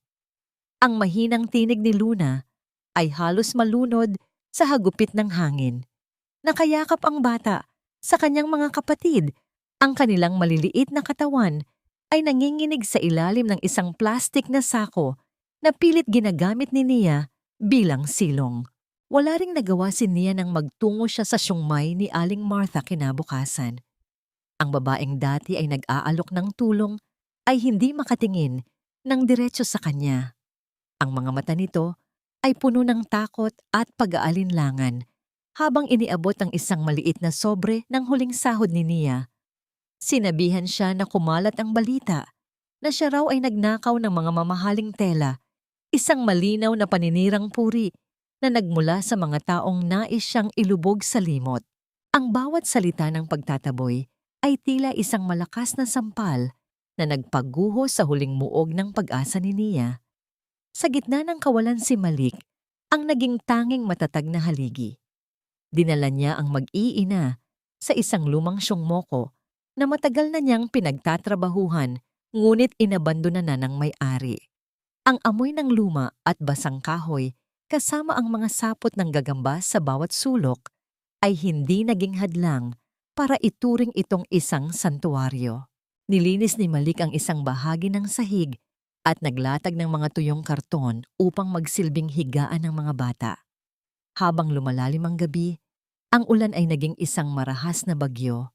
Ang mahinang tinig ni Luna ay halos malunod sa hagupit ng hangin. Nakayakap ang bata sa kanyang mga kapatid. Ang kanilang maliliit na katawan ay nanginginig sa ilalim ng isang plastik na sako na pilit ginagamit ni Nia bilang silong. Wala ring nagawa si Nia nang magtungo siya sa siyungmay ni Aling Martha kinabukasan. Ang babaeng dati ay nag-aalok ng tulong ay hindi makatingin ng diretso sa kanya. Ang mga mata nito ay puno ng takot at pag-aalinlangan habang iniabot ang isang maliit na sobre ng huling sahod ni Nia. Sinabihan siya na kumalat ang balita na siya raw ay nagnakaw ng mga mamahaling tela, isang malinaw na paninirang puri na nagmula sa mga taong nais siyang ilubog sa limot. Ang bawat salita ng pagtataboy ay tila isang malakas na sampal na nagpaguho sa huling muog ng pag-asa ni Nia. Sa gitna ng kawalan si Malik, ang naging tanging matatag na haligi. Dinala niya ang mag-iina sa isang lumang siyongmoko na matagal na niyang pinagtatrabahuhan ngunit inabandona na ng may-ari. Ang amoy ng luma at basang kahoy kasama ang mga sapot ng gagamba sa bawat sulok ay hindi naging hadlang para ituring itong isang santuaryo. Nilinis ni Malik ang isang bahagi ng sahig at naglatag ng mga tuyong karton upang magsilbing higaan ng mga bata. Habang lumalalim ang gabi, ang ulan ay naging isang marahas na bagyo.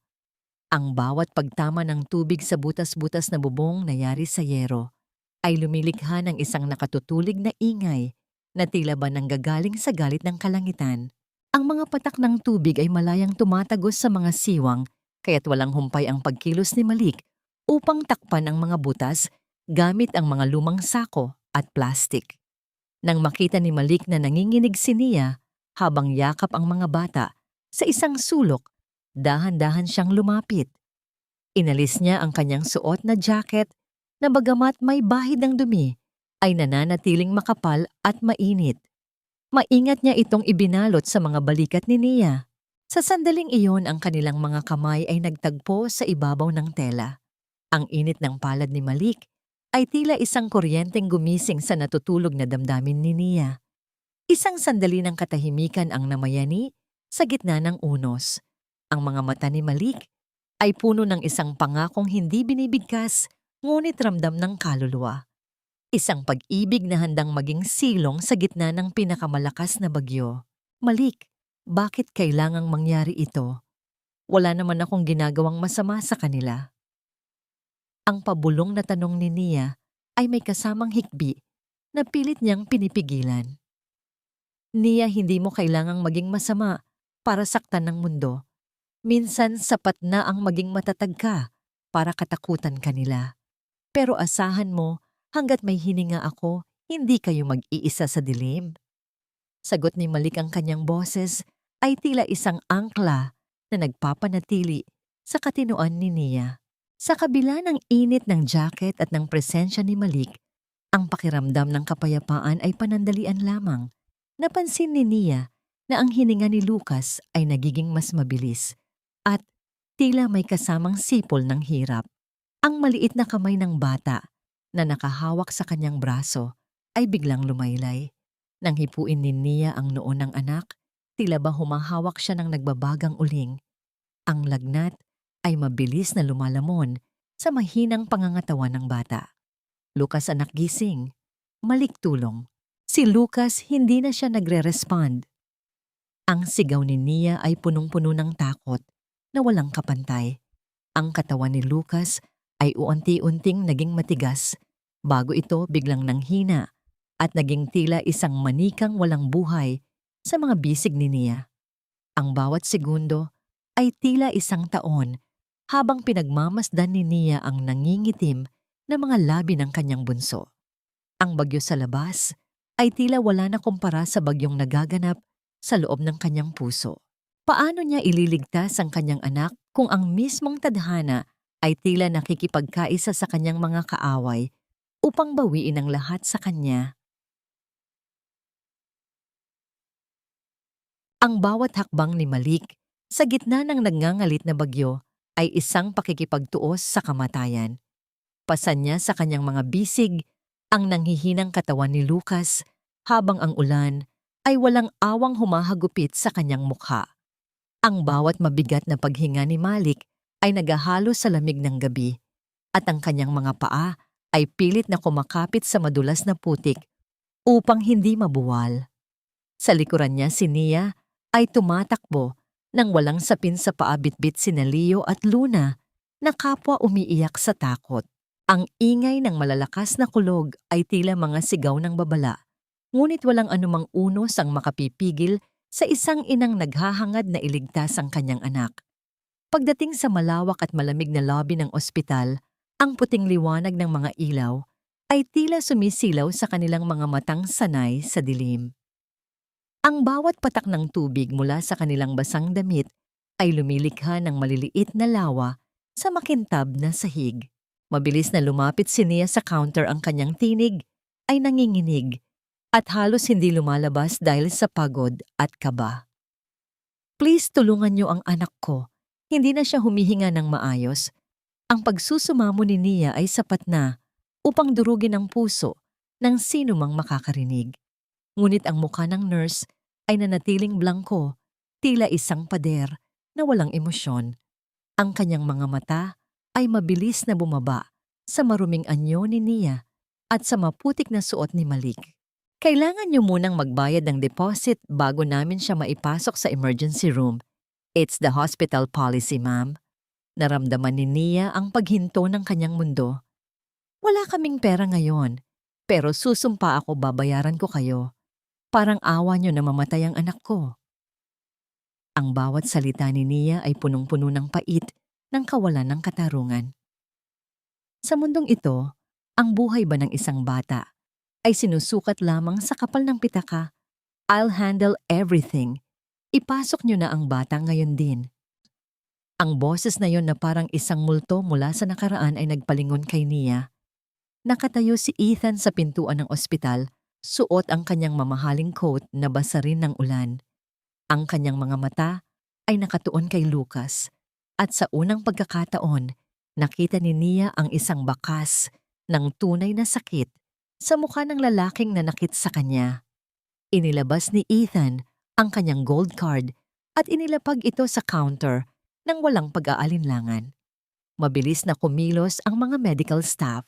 Ang bawat pagtama ng tubig sa butas-butas na bubong na yari sa yero ay lumilikha ng isang nakatutulig na ingay na tila ba nanggagaling sa galit ng kalangitan. Ang mga patak ng tubig ay malayang tumatagos sa mga siwang kaya't walang humpay ang pagkilos ni Malik upang takpan ang mga butas gamit ang mga lumang sako at plastik. Nang makita ni Malik na nanginginig si Nia habang yakap ang mga bata sa isang sulok, dahan-dahan siyang lumapit. Inalis niya ang kanyang suot na jacket na bagamat may bahid ng dumi, ay nananatiling makapal at mainit. Maingat niya itong ibinalot sa mga balikat ni Nia. Sa sandaling iyon ang kanilang mga kamay ay nagtagpo sa ibabaw ng tela. Ang init ng palad ni Malik ay tila isang kuryenteng gumising sa natutulog na damdamin ni Nia. Isang sandali ng katahimikan ang namayani sa gitna ng unos. Ang mga mata ni Malik ay puno ng isang pangakong hindi binibigkas ngunit ramdam ng kaluluwa. Isang pag-ibig na handang maging silong sa gitna ng pinakamalakas na bagyo. Malik, bakit kailangang mangyari ito? Wala naman akong ginagawang masama sa kanila. Ang pabulong na tanong ni Nia ay may kasamang hikbi na pilit niyang pinipigilan. Nia, hindi mo kailangang maging masama para saktan ng mundo. Minsan sapat na ang maging matatag ka para katakutan kanila. Pero asahan mo, hanggat may hininga ako, hindi kayo mag-iisa sa dilim. Sagot ni Malik, ang kanyang boses ay tila isang angkla na nagpapanatili sa katinoan ni Nia. Sa kabila ng init ng jacket at ng presensya ni Malik, ang pakiramdam ng kapayapaan ay panandalian lamang. Napansin ni Nia na ang hininga ni Lucas ay nagiging mas mabilis at tila may kasamang sipol ng hirap. Ang maliit na kamay ng bata na nakahawak sa kanyang braso ay biglang lumaylay. Nang hipuin ni Nia ang noo ng anak, tila ba humahawak siya ng nagbabagang uling. Ang lagnat ay mabilis na lumalamon sa mahinang pangangatawan ng bata. Lucas, anak, gising. Malik, tulong. Si Lucas hindi na siya nagre-respond. Ang sigaw ni Nia ay punong-puno ng takot na walang kapantay. Ang katawan ni Lucas ay unti-unting naging matigas bago ito biglang nanghina at naging tila isang manikang walang buhay sa mga bisig ni Nia. Ang bawat segundo ay tila isang taon habang pinagmamasdan ni Nia ang nangingitim na mga labi ng kanyang bunso. Ang bagyo sa labas ay tila wala na kumpara sa bagyong nagaganap sa loob ng kanyang puso. Paano niya ililigtas ang kanyang anak kung ang mismong tadhana ay tila nakikipagkaisa sa kanyang mga kaaway upang bawiin ang lahat sa kanya? Ang bawat hakbang ni Malik sa gitna ng nagngangalit na bagyo ay isang pakikipagtuos sa kamatayan. Pasan niya sa kanyang mga bisig ang nanghihinang katawan ni Lucas habang ang ulan ay walang awang humahagupit sa kanyang mukha. Ang bawat mabigat na paghinga ni Malik ay nagahalo sa lamig ng gabi at ang kanyang mga paa ay pilit na kumakapit sa madulas na putik upang hindi mabuwal. Sa likuran niya si Nia ay tumatakbo nang walang sapin sa paa, bitbit sina Leo at Luna na kapwa umiiyak sa takot. Ang ingay ng malalakas na kulog ay tila mga sigaw ng babala, ngunit walang anumang unos ang makapipigil sa isang inang naghahangad na iligtas ang kanyang anak. Pagdating sa malawak at malamig na lobby ng ospital, ang puting liwanag ng mga ilaw ay tila sumisilaw sa kanilang mga matang sanay sa dilim. Ang bawat patak ng tubig mula sa kanilang basang damit ay lumilikha ng maliliit na lawa sa makintab na sahig. Mabilis na lumapit si Nia sa counter, ang kanyang tinig ay nanginginig at halos hindi lumalabas dahil sa pagod at kaba. "Please, tulungan niyo ang anak ko. Hindi na siya humihinga ng maayos. Ang pagsusumamo ni Nia ay sapat na upang durugin ang puso ng sino mang makakarinig. Ngunit ang mukha ng nurse ay nanatiling blangko, tila isang pader na walang emosyon. Ang kanyang mga mata ay mabilis na bumaba sa maruming anyo ni Nia at sa maputik na suot ni Malik. Kailangan niyo munang magbayad ng deposit bago namin siya maipasok sa emergency room. It's the hospital policy, ma'am. Naramdaman ni Nia ang paghinto ng kanyang mundo. Wala kaming pera ngayon, pero susumpa ako babayaran ko kayo. Parang awa niyo na mamatay ang anak ko. Ang bawat salita ni Nia ay punong-puno ng pait ng kawalan ng katarungan. Sa mundong ito, ang buhay ba ng isang bata ay sinusukat lamang sa kapal ng pitaka? I'll handle everything. Ipasok niyo na ang bata ngayon din. Ang boses na yon na parang isang multo mula sa nakaraan ay nagpalingon kay Nia. Nakatayo si Ethan sa pintuan ng ospital, suot ang kanyang mamahaling coat na basa rin ng ulan. Ang kanyang mga mata ay nakatuon kay Lucas at sa unang pagkakataon, nakita ni Nia ang isang bakas ng tunay na sakit sa mukha ng lalaking nanakit sa kanya. Inilabas ni Ethan ang kanyang gold card at inilapag ito sa counter nang walang pag-aalinlangan. Mabilis na kumilos ang mga medical staff.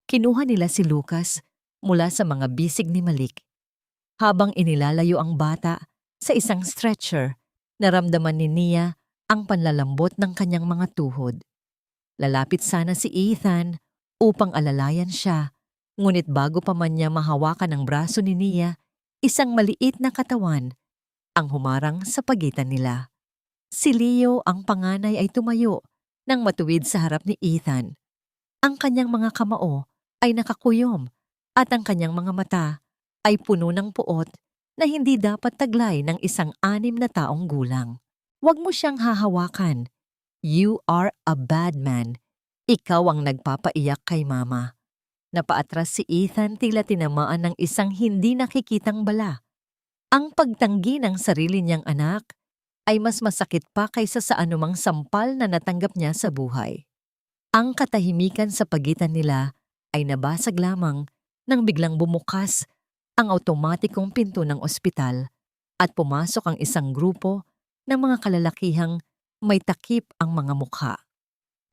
Kinuha nila si Lucas mula sa mga bisig ni Malik. Habang inilalayo ang bata sa isang stretcher, naramdaman ni Nia ang panlalambot ng kanyang mga tuhod. Lalapit sana si Ethan upang alalayan siya, ngunit bago pa man niya mahawakan ang braso ni Nia, isang maliit na katawan ang humarang sa pagitan nila. Si Leo, ang panganay, ay tumayo nang matuwid sa harap ni Ethan. Ang kanyang mga kamao ay nakakuyom at ang kanyang mga mata ay puno ng puot na hindi dapat taglay ng isang 6 na taong gulang. Huwag mo siyang hahawakan. You are a bad man. Ikaw ang nagpapaiyak kay mama. Napaatras si Ethan, tila tinamaan ng isang hindi nakikitang bala. Ang pagtanggi ng sarili niyang anak ay mas masakit pa kaysa sa anumang sampal na natanggap niya sa buhay. Ang katahimikan sa pagitan nila ay nabasag lamang nang biglang bumukas ang automatikong pinto ng ospital at pumasok ang isang grupo ng mga kalalakihang may takip ang mga mukha.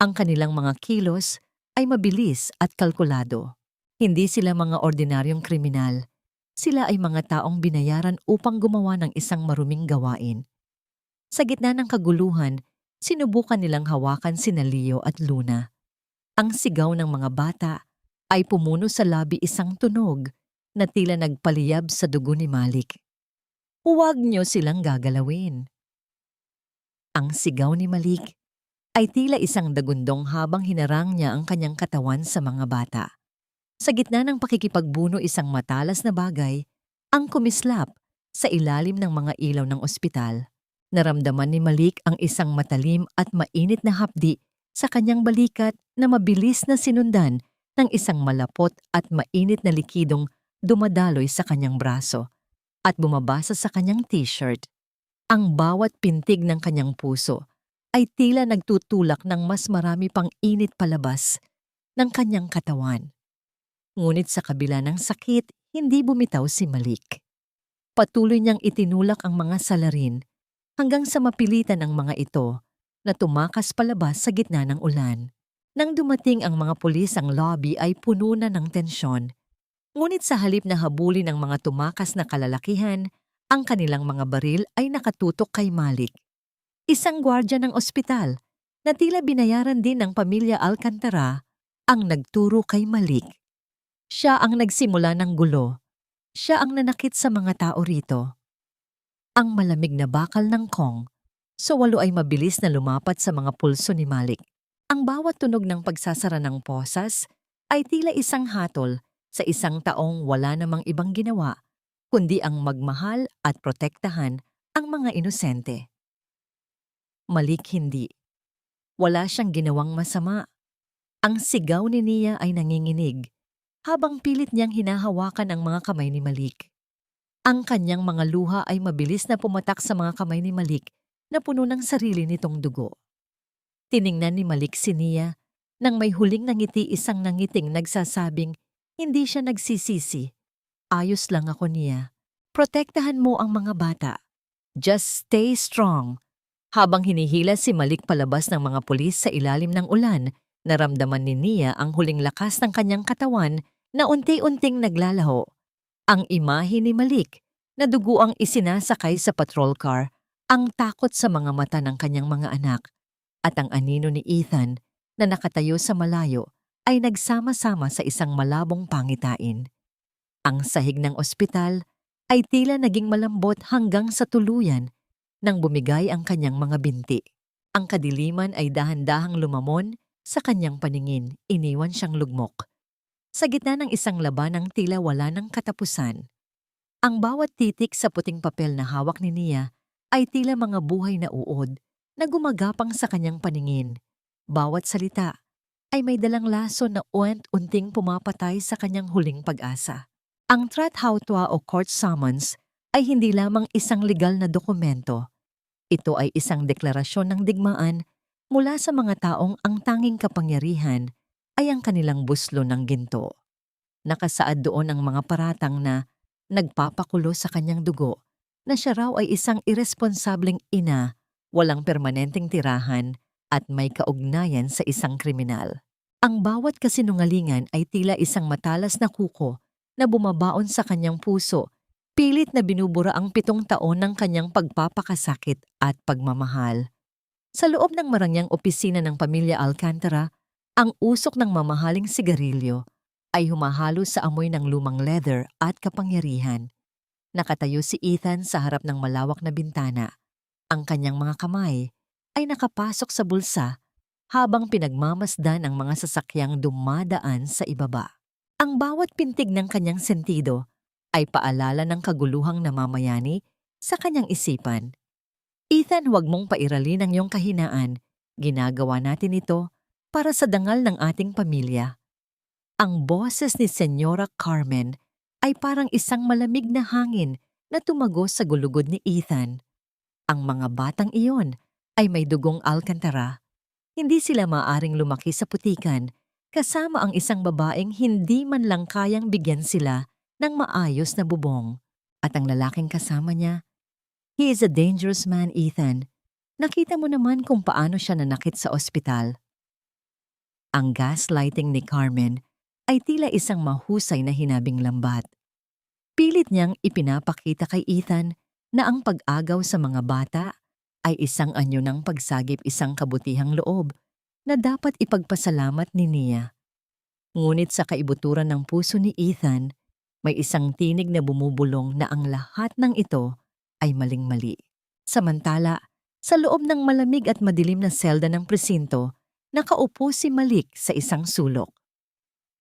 Ang kanilang mga kilos ay mabilis at kalkulado. Hindi sila mga ordinaryong kriminal. Sila ay mga taong binayaran upang gumawa ng isang maruming gawain. Sa gitna ng kaguluhan, sinubukan nilang hawakan sina Leo at Luna. Ang sigaw ng mga bata ay pumuno sa labi, isang tunog na tila nagpaliyab sa dugo ni Malik. Huwag niyo silang gagalawin. Ang sigaw ni Malik ay tila isang dagundong habang hinarang niya ang kanyang katawan sa mga bata. Sa gitna ng pakikipagbuno, isang matalas na bagay ang kumislap sa ilalim ng mga ilaw ng ospital. Naramdaman ni Malik ang isang matalim at mainit na hapdi sa kanyang balikat na mabilis na sinundan ng isang malapot at mainit na likidong dumadaloy sa kanyang braso at bumabasa sa kanyang t-shirt. Ang bawat pintig ng kanyang puso ay tila nagtutulak ng mas marami pang init palabas ng kanyang katawan. Ngunit sa kabila ng sakit, hindi bumitaw si Malik. Patuloy niyang itinulak ang mga salarin hanggang sa mapilitan ang mga ito na tumakas palabas sa gitna ng ulan. Nang dumating ang mga pulis, ang lobby ay puno na ng tensyon. Ngunit sa halip na habulin ng mga tumakas na kalalakihan, ang kanilang mga baril ay nakatutok kay Malik. Isang gwardya ng ospital na tila binayaran din ng pamilya Alcantara ang nagturo kay Malik. Siya ang nagsimula ng gulo. Siya ang nanakit sa mga tao rito. Ang malamig na bakal ng Kong, so 8 ay mabilis na lumapat sa mga pulso ni Malik. Ang bawat tunog ng pagsasara ng posas ay tila isang hatol sa isang taong wala namang ibang ginawa kundi ang magmahal at protektahan ang mga inosente. Malik hindi. Wala siyang ginawang masama. Ang sigaw ni Nia ay nanginginig habang pilit niyang hinahawakan ang mga kamay ni Malik. Ang kanyang mga luha ay mabilis na pumatak sa mga kamay ni Malik na puno ng sarili nitong dugo. Tiningnan ni Malik si Nia nang may huling nangiti isang nangiting nagsasabing hindi siya nagsisisi. Ayos lang ako, Nia. Protektahan mo ang mga bata. Just stay strong. Habang hinihila si Malik palabas ng mga pulis sa ilalim ng ulan, naramdaman ni Nia ang huling lakas ng kanyang katawan na unti-unting naglalaho. Ang imahe ni Malik na duguang isinasakay sa patrol car, ang takot sa mga mata ng kanyang mga anak, at ang anino ni Ethan na nakatayo sa malayo ay nagsama-sama sa isang malabong pangitain. Ang sahig ng ospital ay tila naging malambot hanggang sa tuluyan nang bumigay ang kanyang mga binti. Ang kadiliman ay dahan-dahang lumamon sa kanyang paningin, iniwan siyang lugmok. Sa gitna ng isang labanang tila wala ng katapusan, ang bawat titik sa puting papel na hawak ni Nia ay tila mga buhay na uod na gumagapang sa kanyang paningin. Bawat salita ay may dalang laso na unting pumapatay sa kanyang huling pag-asa. Ang threat hautwa o court summons ay hindi lamang isang legal na dokumento. Ito ay isang deklarasyon ng digmaan mula sa mga taong ang tanging kapangyarihan ay ang kanilang buslo ng ginto. Nakasaad doon ang mga paratang na nagpapakulo sa kanyang dugo na siya raw ay isang irresponsableng ina, walang permanenteng tirahan at may kaugnayan sa isang kriminal. Ang bawat kasinungalingan ay tila isang matalas na kuko na bumabaon sa kanyang puso, pilit na binubura ang 7 taon ng kanyang pagpapakasakit at pagmamahal. Sa loob ng marangyang opisina ng pamilya Alcantara, ang usok ng mamahaling sigarilyo ay humahalo sa amoy ng lumang leather at kapangyarihan. Nakatayo si Ethan sa harap ng malawak na bintana. Ang kanyang mga kamay ay nakapasok sa bulsa habang pinagmamasdan ang mga sasakyang dumadaan sa ibaba. Ang bawat pintig ng kanyang sentido ay paalala ng kaguluhang namamayani sa kanyang isipan. Ethan, huwag mong pairalin ang iyong kahinaan. Ginagawa natin ito para sa dangal ng ating pamilya. Ang boses ni Senyora Carmen ay parang isang malamig na hangin na tumagos sa gulugod ni Ethan. Ang mga batang iyon ay may dugong Alcantara. Hindi sila maaring lumaki sa putikan kasama ang isang babaeng hindi man lang kayang bigyan sila ng maayos na bubong. At ang lalaking kasama niya, he is a dangerous man, Ethan. Nakita mo naman kung paano siya nanakit sa ospital. Ang gaslighting ni Carmen ay tila isang mahusay na hinabing lambat. Pilit niyang ipinapakita kay Ethan na ang pag-agaw sa mga bata ay isang anyo ng pagsagip isang kabutihang loob na dapat ipagpasalamat ni Nia. Ngunit sa kaibuturan ng puso ni Ethan, may isang tinig na bumubulong na ang lahat ng ito ay maling-mali. Samantala, sa loob ng malamig at madilim na selda ng presinto, nakaupo si Malik sa isang sulok.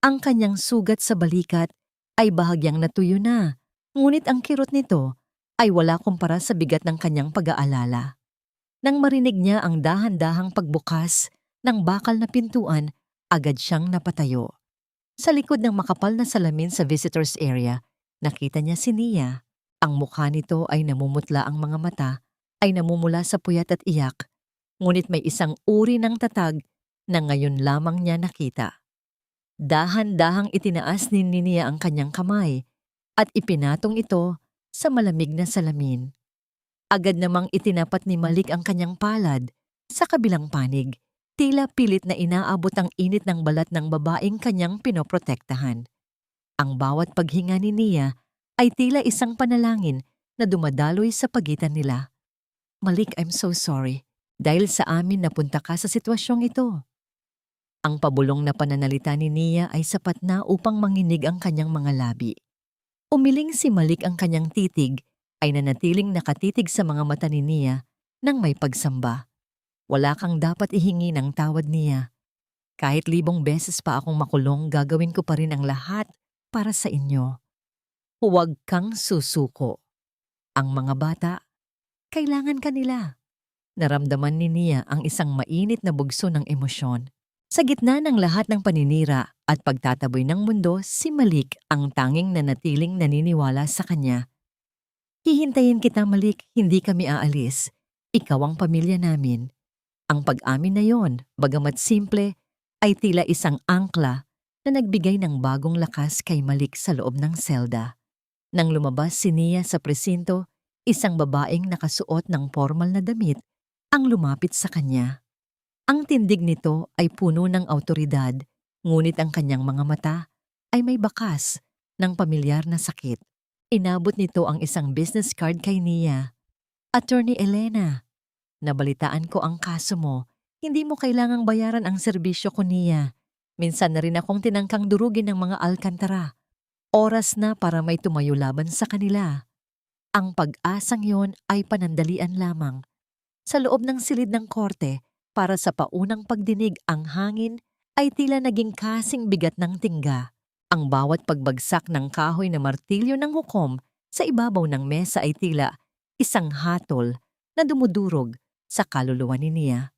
Ang kanyang sugat sa balikat ay bahagyang natuyo na, ngunit ang kirot nito ay wala kumpara sa bigat ng kanyang pag-aalala. Nang marinig niya ang dahan-dahang pagbukas ng bakal na pintuan, agad siyang napatayo. Sa likod ng makapal na salamin sa visitors area, nakita niya si Nia. Ang mukha nito ay namumutla, ang mga mata ay namumula sa puyat at iyak, ngunit may isang uri ng tatag na ngayon lamang niya nakita. Dahan-dahang itinaas ni Nia ang kanyang kamay at ipinatong ito sa malamig na salamin. Agad namang itinapat ni Malik ang kanyang palad sa kabilang panig, tila pilit na inaabot ang init ng balat ng babaeng kanyang pinoprotektahan. Ang bawat paghinga ni Nia ay tila isang panalangin na dumadaloy sa pagitan nila. Malik, I'm so sorry dahil sa amin napunta ka sa sitwasyong ito. Ang pabulong na pananalita ni Nia ay sapat na upang manginig ang kanyang mga labi. Umiling si Malik, ang kanyang titig ay nanatiling nakatitig sa mga mata ni Nia nang may pagsamba. Wala kang dapat ihingi ng tawad, Nia. Kahit 1,000 beses pa akong makulong, gagawin ko pa rin ang lahat para sa inyo. Huwag kang susuko. Ang mga bata, kailangan kanila. Naramdaman ni Nia ang isang mainit na bugso ng emosyon. Sa gitna ng lahat ng paninira at pagtataboy ng mundo, si Malik ang tanging nanatiling naniniwala sa kanya. Hihintayin kita, Malik, hindi kami aalis. Ikaw ang pamilya namin. Ang pag-amin na yon, bagamat simple, ay tila isang angkla na nagbigay ng bagong lakas kay Malik sa loob ng selda. Nang lumabas si Nia sa presinto, isang babaeng nakasuot ng formal na damit ang lumapit sa kanya. Ang tindig nito ay puno ng awtoridad, ngunit ang kanyang mga mata ay may bakas ng pamilyar na sakit. Inabot nito ang isang business card kay Nia. Attorney Elena, nabalitaan ko ang kaso mo. Hindi mo kailangang bayaran ang serbisyo ko, Nia. Minsan na rin akong tinangkang durugin ng mga Alcantara. Oras na para may tumayo laban sa kanila. Ang pag-asang yon ay panandalian lamang. Sa loob ng silid ng korte, para sa paunang pagdinig ang hangin ay tila naging kasing bigat ng tingga. Ang bawat pagbagsak ng kahoy na martilyo ng hukom sa ibabaw ng mesa ay tila isang hatol na dumudurog sa kaluluwa ni Nia.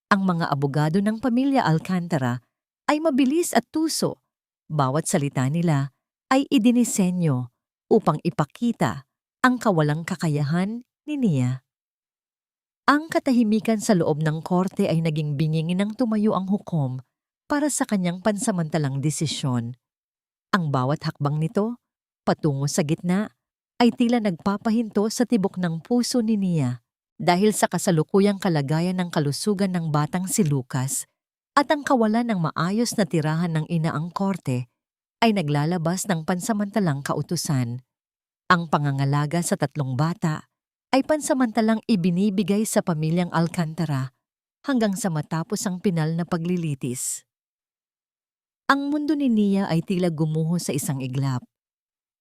Ang mga abogado ng pamilya Alcantara ay mabilis at tuso. Bawat salita nila ay idinisenyo upang ipakita ang kawalang kakayahan ni Nia. Ang katahimikan sa loob ng korte ay naging bingingin ng tumayo ang hukom para sa kanyang pansamantalang desisyon. Ang bawat hakbang nito, patungo sa gitna, ay tila nagpapahinto sa tibok ng puso ni Nia dahil sa kasalukuyang kalagayan ng kalusugan ng batang si Lucas at ang kawalan ng maayos na tirahan ng ina ang korte ay naglalabas ng pansamantalang kautusan. Ang pangangalaga sa 3 bata ay pansamantalang ibinibigay sa pamilyang Alcantara hanggang sa matapos ang pinal na paglilitis. Ang mundo ni Nia ay tila gumuho sa isang iglap.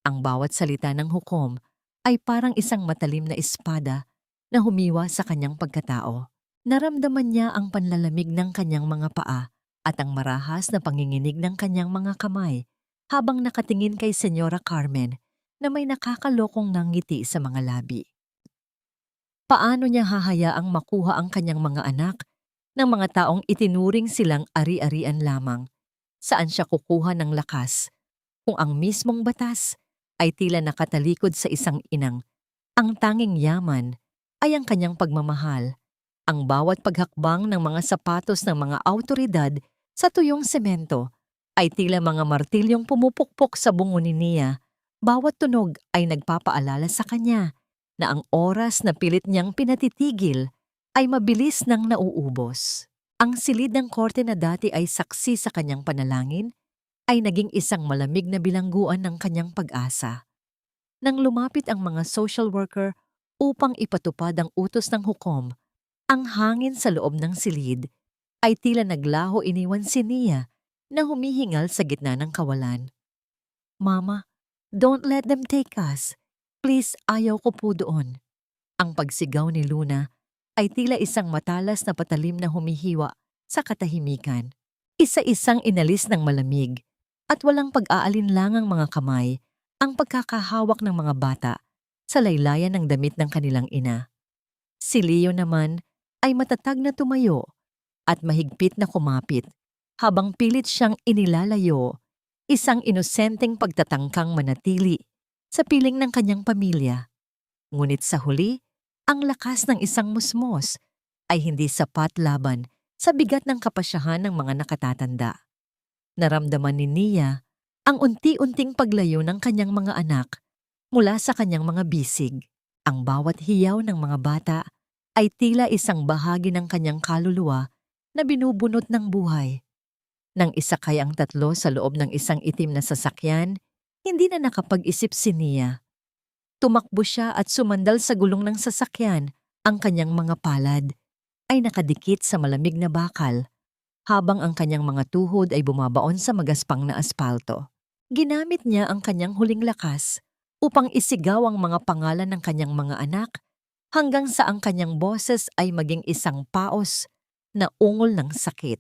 Ang bawat salita ng hukom ay parang isang matalim na espada na humiwa sa kanyang pagkatao. Naramdaman niya ang panlalamig ng kanyang mga paa at ang marahas na panginginig ng kanyang mga kamay habang nakatingin kay Senyora Carmen na may nakakalokong ngiti sa mga labi. Paano niya hahayaang makuha ang kanyang mga anak ng mga taong itinuring silang ari-arian lamang? Saan siya kukuha ng lakas kung ang mismong batas ay tila nakatalikod sa isang inang? Ang tanging yaman ay ang kanyang pagmamahal. Ang bawat paghakbang ng mga sapatos ng mga awtoridad sa tuyong semento ay tila mga martilyong pumupukpok sa bungo ni Nia. Bawat tunog ay nagpapaalala sa kanya na ang oras na pilit niyang pinatitigil ay mabilis nang nauubos. Ang silid ng korte na dati ay saksi sa kanyang panalangin ay naging isang malamig na bilangguan ng kanyang pag-asa. Nang lumapit ang mga social worker upang ipatupad ang utos ng hukom, ang hangin sa loob ng silid ay tila naglaho iniwan si Nia na humihingal sa gitna ng kawalan. Mama, don't let them take us. Please, ayaw ko po doon. Ang pagsigaw ni Luna ay tila isang matalas na patalim na humihiwa sa katahimikan. Isa-isang inalis ng malamig at walang pag-aalinlangang mga kamay ang pagkakahawak ng mga bata sa laylayan ng damit ng kanilang ina. Si Leo naman ay matatag na tumayo at mahigpit na kumapit habang pilit siyang inilalayo, isang inosenteng pagtatangkang manatili sa piling ng kanyang pamilya. Ngunit sa huli, ang lakas ng isang musmos ay hindi sapat laban sa bigat ng kapasyahan ng mga nakatatanda. Naramdaman ni Nia ang unti-unting paglayo ng kanyang mga anak mula sa kanyang mga bisig. Ang bawat hiyaw ng mga bata ay tila isang bahagi ng kanyang kaluluwa na binubunot ng buhay. Nang isakay ang 3 sa loob ng isang itim na sasakyan, hindi na nakapag-isip si Nia. Tumakbo siya at sumandal sa gulong ng sasakyan. Ang kanyang mga palad ay nakadikit sa malamig na bakal habang ang kanyang mga tuhod ay bumabaon sa magaspang na aspalto. Ginamit niya ang kanyang huling lakas upang isigaw ang mga pangalan ng kanyang mga anak hanggang sa ang kanyang boses ay maging isang paos na ungol ng sakit.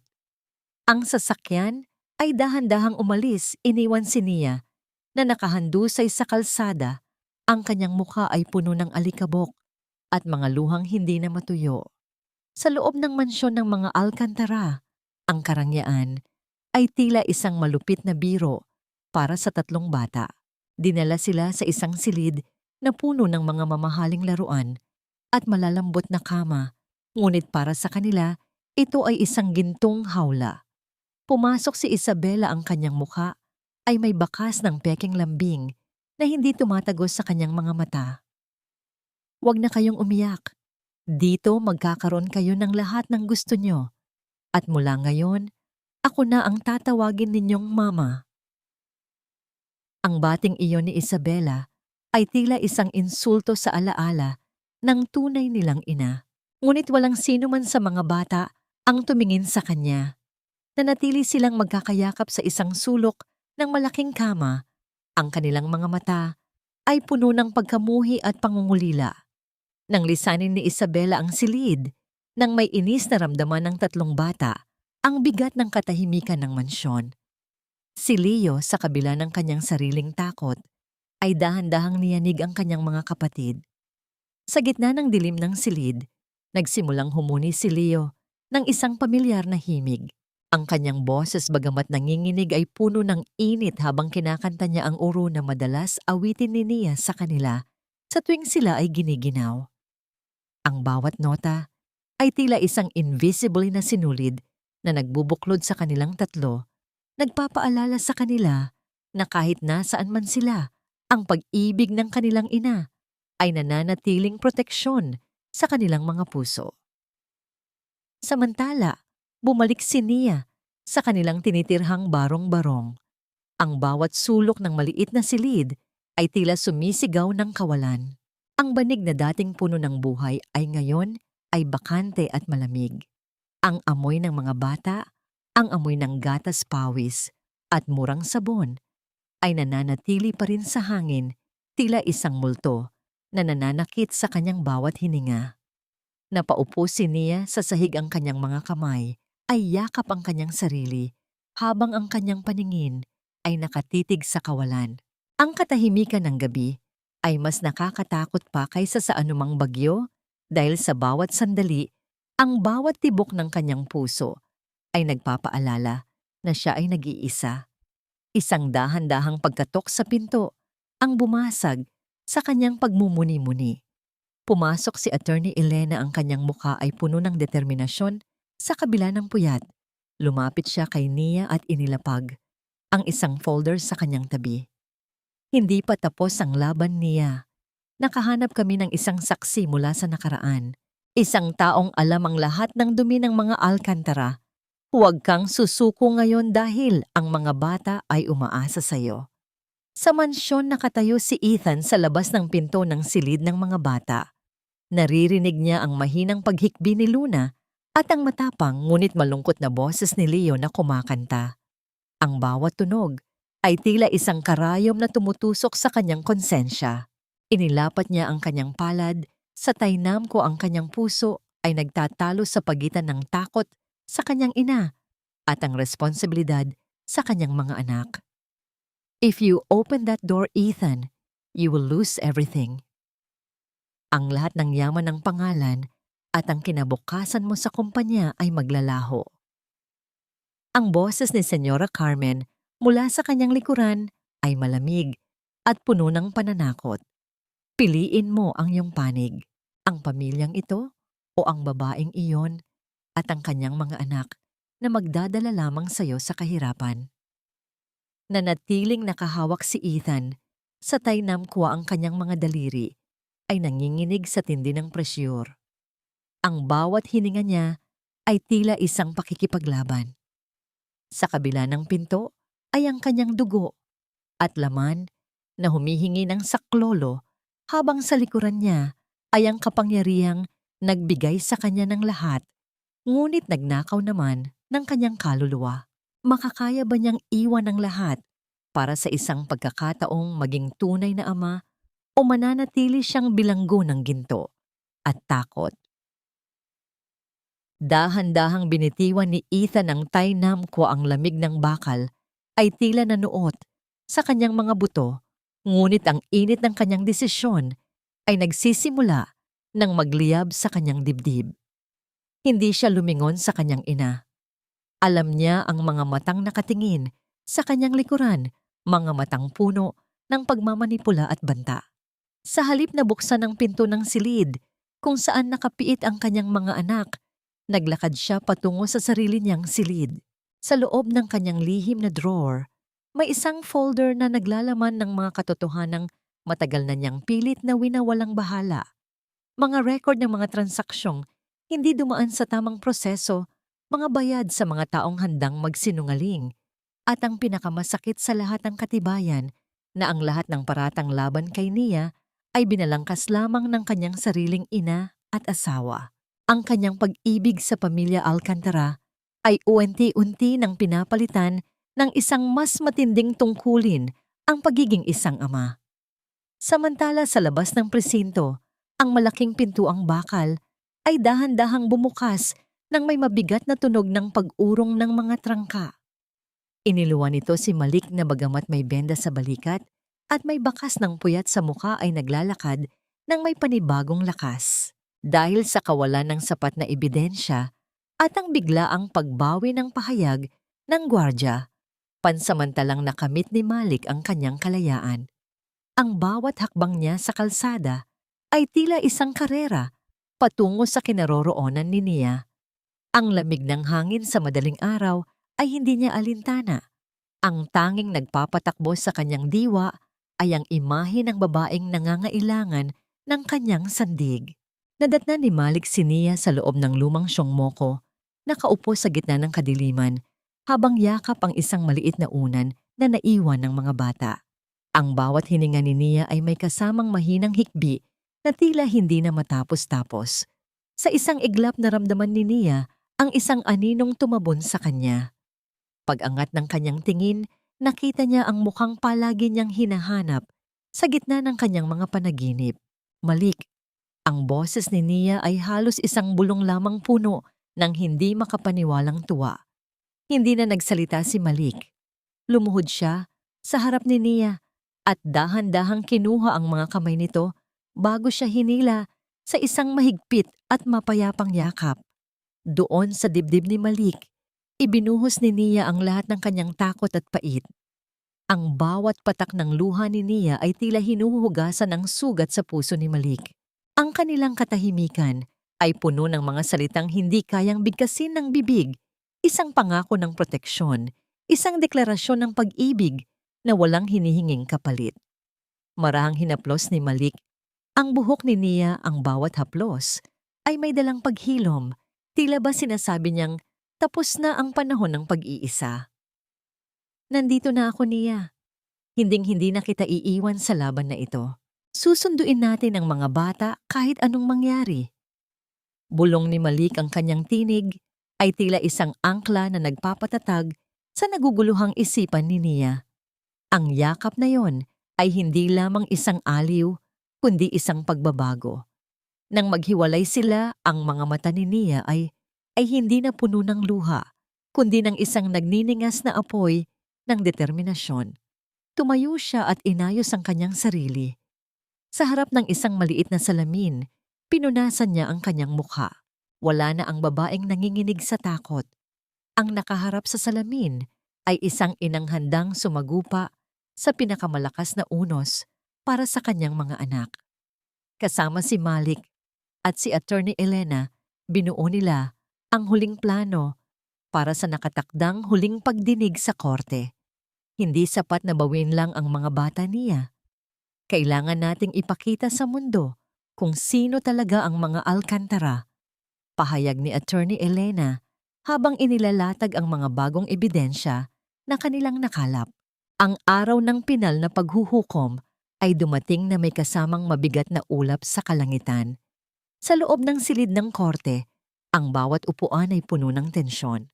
Ang sasakyan ay dahan-dahang umalis, iniwan si Nia na nakahandusay sa kalsada. Ang kanyang mukha ay puno ng alikabok at mga luhang hindi na matuyo. Sa loob ng mansyon ng mga Alcantara, ang karangyaan ay tila isang malupit na biro para sa 3 bata. Dinala sila sa isang silid na puno ng mga mamahaling laruan at malalambot na kama, Ngunit para sa kanila, ito ay isang gintong hawla. Pumasok si Isabela, ang kanyang mukha ay may bakas ng peking lambing na hindi tumatagos sa kanyang mga mata. Huwag na kayong umiyak. Dito magkakaroon kayo ng lahat ng gusto nyo. At mula ngayon, ako na ang tatawagin ninyong mama. Ang bating iyon ni Isabela ay tila isang insulto sa alaala ng tunay nilang ina. Ngunit walang sino man sa mga bata ang tumingin sa kanya. Nanatili silang magkakayakap sa isang sulok ng malaking kama. Ang kanilang mga mata ay puno ng pagkamuhi at pangungulila. Nang lisanin ni Isabela ang silid, nang may inis na ramdaman ng tatlong bata, ang bigat ng katahimikan ng mansyon. Si Leo, sa kabila ng kanyang sariling takot, ay dahan-dahang niyanig ang kanyang mga kapatid. Sa gitna ng dilim ng silid, nagsimulang humuni si Leo ng isang pamilyar na himig. Ang kanyang boses, bagamat nanginginig, ay puno ng init habang kinakanta niya ang uro na madalas awitin ni Nia sa kanila sa tuwing sila ay giniginaw. Ang bawat nota ay tila isang invisibly na sinulid na nagbubuklod sa kanilang tatlo, nagpapaalala sa kanila na kahit nasaan man sila, ang pag-ibig ng kanilang ina ay nananatiling proteksyon sa kanilang mga puso. Samantala, bumalik si Nia sa kanilang tinitirhang barong-barong. Ang bawat sulok ng maliit na silid ay tila sumisigaw ng kawalan. Ang banig na dating puno ng buhay ay ngayon ay bakante at malamig. Ang amoy ng mga bata, ang amoy ng gatas pawis at murang sabon ay nananatili pa rin sa hangin, tila isang multo na nananakit sa kanyang bawat hininga. Napaupo si Nia sa sahig, ang kanyang mga kamay ay yakap ang kanyang sarili habang ang kanyang paningin ay nakatitig sa kawalan. Ang katahimikan ng gabi ay mas nakakatakot pa kaysa sa anumang bagyo dahil sa bawat sandali, ang bawat tibok ng kanyang puso ay nagpapaalala na siya ay nag-iisa. Isang dahan-dahang pagkatok sa pinto ang bumasag sa kanyang pagmumuni-muni. Pumasok si Attorney Elena, ang kanyang mukha ay puno ng determinasyon sa kabila ng puyat. Lumapit siya kay Nia at inilapag ang isang folder sa kanyang tabi. Hindi pa tapos ang laban, Nia. Nakahanap kami ng isang saksi mula sa nakaraan. Isang taong alam ang lahat ng dumi ng mga Alcantara. Huwag kang susuko ngayon dahil ang mga bata ay umaasa sa iyo. Sa mansyon, nakatayo si Ethan sa labas ng pinto ng silid ng mga bata. Naririnig niya ang mahinang paghikbi ni Luna at ang matapang ngunit malungkot na boses ni Leo na kumakanta. Ang bawat tunog ay tila isang karayom na tumutusok sa kanyang konsensya. Inilapat niya ang kanyang palad sa tainam ko, ang kanyang puso ay nagtatalo sa pagitan ng takot sa kanyang ina at ang responsibilidad sa kanyang mga anak. If you open that door, Ethan, you will lose everything. Ang lahat ng yaman ng pangalan at ang kinabukasan mo sa kumpanya ay maglalaho. Ang boses ni Senyora Carmen mula sa kanyang likuran ay malamig at puno ng pananakot. Piliin mo ang iyong panig, ang pamilyang ito o ang babaeng iyon at ang kanyang mga anak na magdadala lamang sa iyo sa kahirapan. Nanatiling nakahawak si Ethan sa tainam ko, ang kanyang mga daliri ay nanginginig sa tindi ng presyur. Ang bawat hininga niya ay tila isang pakikipaglaban. Sa kabila ng pinto ay ang kanyang dugo at laman na humihingi ng saklolo, habang sa likuran niya ay ang kapangyarihang nagbigay sa kanya ng lahat, ngunit nagnakaw naman ng kanyang kaluluwa. Makakaya ba niyang iwan ang lahat para sa isang pagkakataong maging tunay na ama, o mananatili siyang bilanggo ng ginto at takot? Dahan-dahang binitiwan ni Ethan ang tainam ko, ang lamig ng bakal ay tila nanuot sa kanyang mga buto, ngunit ang init ng kanyang desisyon ay nagsisimula ng magliyab sa kanyang dibdib. Hindi siya lumingon sa kanyang ina. Alam niya ang mga matang nakatingin sa kanyang likuran, mga matang puno ng pagmamanipula at banta. Sa halip na buksan ang pinto ng silid, kung saan nakapiit ang kanyang mga anak. Naglakad siya patungo sa sarili niyang silid. Sa loob ng kanyang lihim na drawer, may isang folder na naglalaman ng mga katotohanang matagal na niyang pilit na winawalang bahala. Mga record ng mga transaksyong hindi dumaan sa tamang proseso, mga bayad sa mga taong handang magsinungaling, at ang pinakamasakit sa lahat ng katibayan na ang lahat ng paratang laban kay Nia ay binalangkas lamang ng kanyang sariling ina at asawa. Ang kanyang pag-ibig sa pamilya Alcantara ay unti-unti nang pinapalitan ng isang mas matinding tungkulin, ang pagiging isang ama. Samantala sa labas ng presinto, ang malaking pintuang bakal ay dahan-dahang bumukas nang may mabigat na tunog ng pag-urong ng mga trangka. Iniluwan nito si Malik na bagamat may benda sa balikat at may bakas ng puyat sa muka ay naglalakad ng may panibagong lakas. Dahil sa kawalan ng sapat na ebidensya at ang biglaang pagbawi ng pahayag ng gwardya, pansamantalang nakamit ni Malik ang kanyang kalayaan. Ang bawat hakbang niya sa kalsada ay tila isang karera patungo sa kinaroroonan ni Nia. Ang lamig ng hangin sa madaling araw ay hindi niya alintana. Ang tanging nagpapatakbo sa kanyang diwa ay ang imahe ng babaeng nangangailangan ng kanyang sandig. Nadatnan ni Malik si Nia sa loob ng lumang siyongmoko, nakaupo sa gitna ng kadiliman, habang yakap ang isang maliit na unan na naiwan ng mga bata. Ang bawat hininga ni Nia ay may kasamang mahinang hikbi na tila hindi na matapos-tapos. Sa isang iglap na ramdaman ni Nia ang isang aninong tumabon sa kanya. Pag-angat ng kanyang tingin, nakita niya ang mukhang palagi niyang hinahanap sa gitna ng kanyang mga panaginip. Malik. Ang boses ni Nia ay halos isang bulong lamang puno ng hindi makapaniwalang tuwa. Hindi na nagsalita si Malik. Lumuhod siya sa harap ni Nia at dahan-dahang kinuha ang mga kamay nito bago siya hinila sa isang mahigpit at mapayapang yakap. Doon sa dibdib ni Malik, ibinuhos ni Nia ang lahat ng kanyang takot at pait. Ang bawat patak ng luha ni Nia ay tila hinuhugasan ng sugat sa puso ni Malik. Ang kanilang katahimikan ay puno ng mga salitang hindi kayang bigkasin ng bibig, isang pangako ng proteksyon, isang deklarasyon ng pag-ibig na walang hinihinging kapalit. Marahang hinaplos ni Malik ang buhok ni Nia, ang bawat haplos ay may dalang paghilom, tila ba sinasabi niyang tapos na ang panahon ng pag-iisa. Nandito na ako, Nia. Hinding-hindi na kita iiwan sa laban na ito. Susunduin natin ang mga bata kahit anong mangyari. Bulong ni Malik, ang kanyang tinig ay tila isang angkla na nagpapatatag sa naguguluhang isipan ni Nia. Ang yakap na yon ay hindi lamang isang aliw, kundi isang pagbabago. Nang maghiwalay sila, ang mga mata ni Nia ay hindi na puno ng luha, kundi ng isang nagniningas na apoy ng determinasyon. Tumayo siya at inayos ang kanyang sarili. Sa harap ng isang maliit na salamin, pinunasan niya ang kanyang mukha. Wala na ang babaeng nanginginig sa takot. Ang nakaharap sa salamin ay isang inang handang sumagupa sa pinakamalakas na unos para sa kanyang mga anak. Kasama si Malik at si Attorney Elena, binuo nila ang huling plano para sa nakatakdang huling pagdinig sa korte. Hindi sapat na bawin lang ang mga bata niya. Kailangan nating ipakita sa mundo kung sino talaga ang mga Alcantara. Pahayag ni Attorney Elena habang inilalatag ang mga bagong ebidensya na kanilang nakalap. Ang araw ng pinal na paghuhukom ay dumating na may kasamang mabigat na ulap sa kalangitan. Sa loob ng silid ng korte, ang bawat upuan ay puno ng tensyon.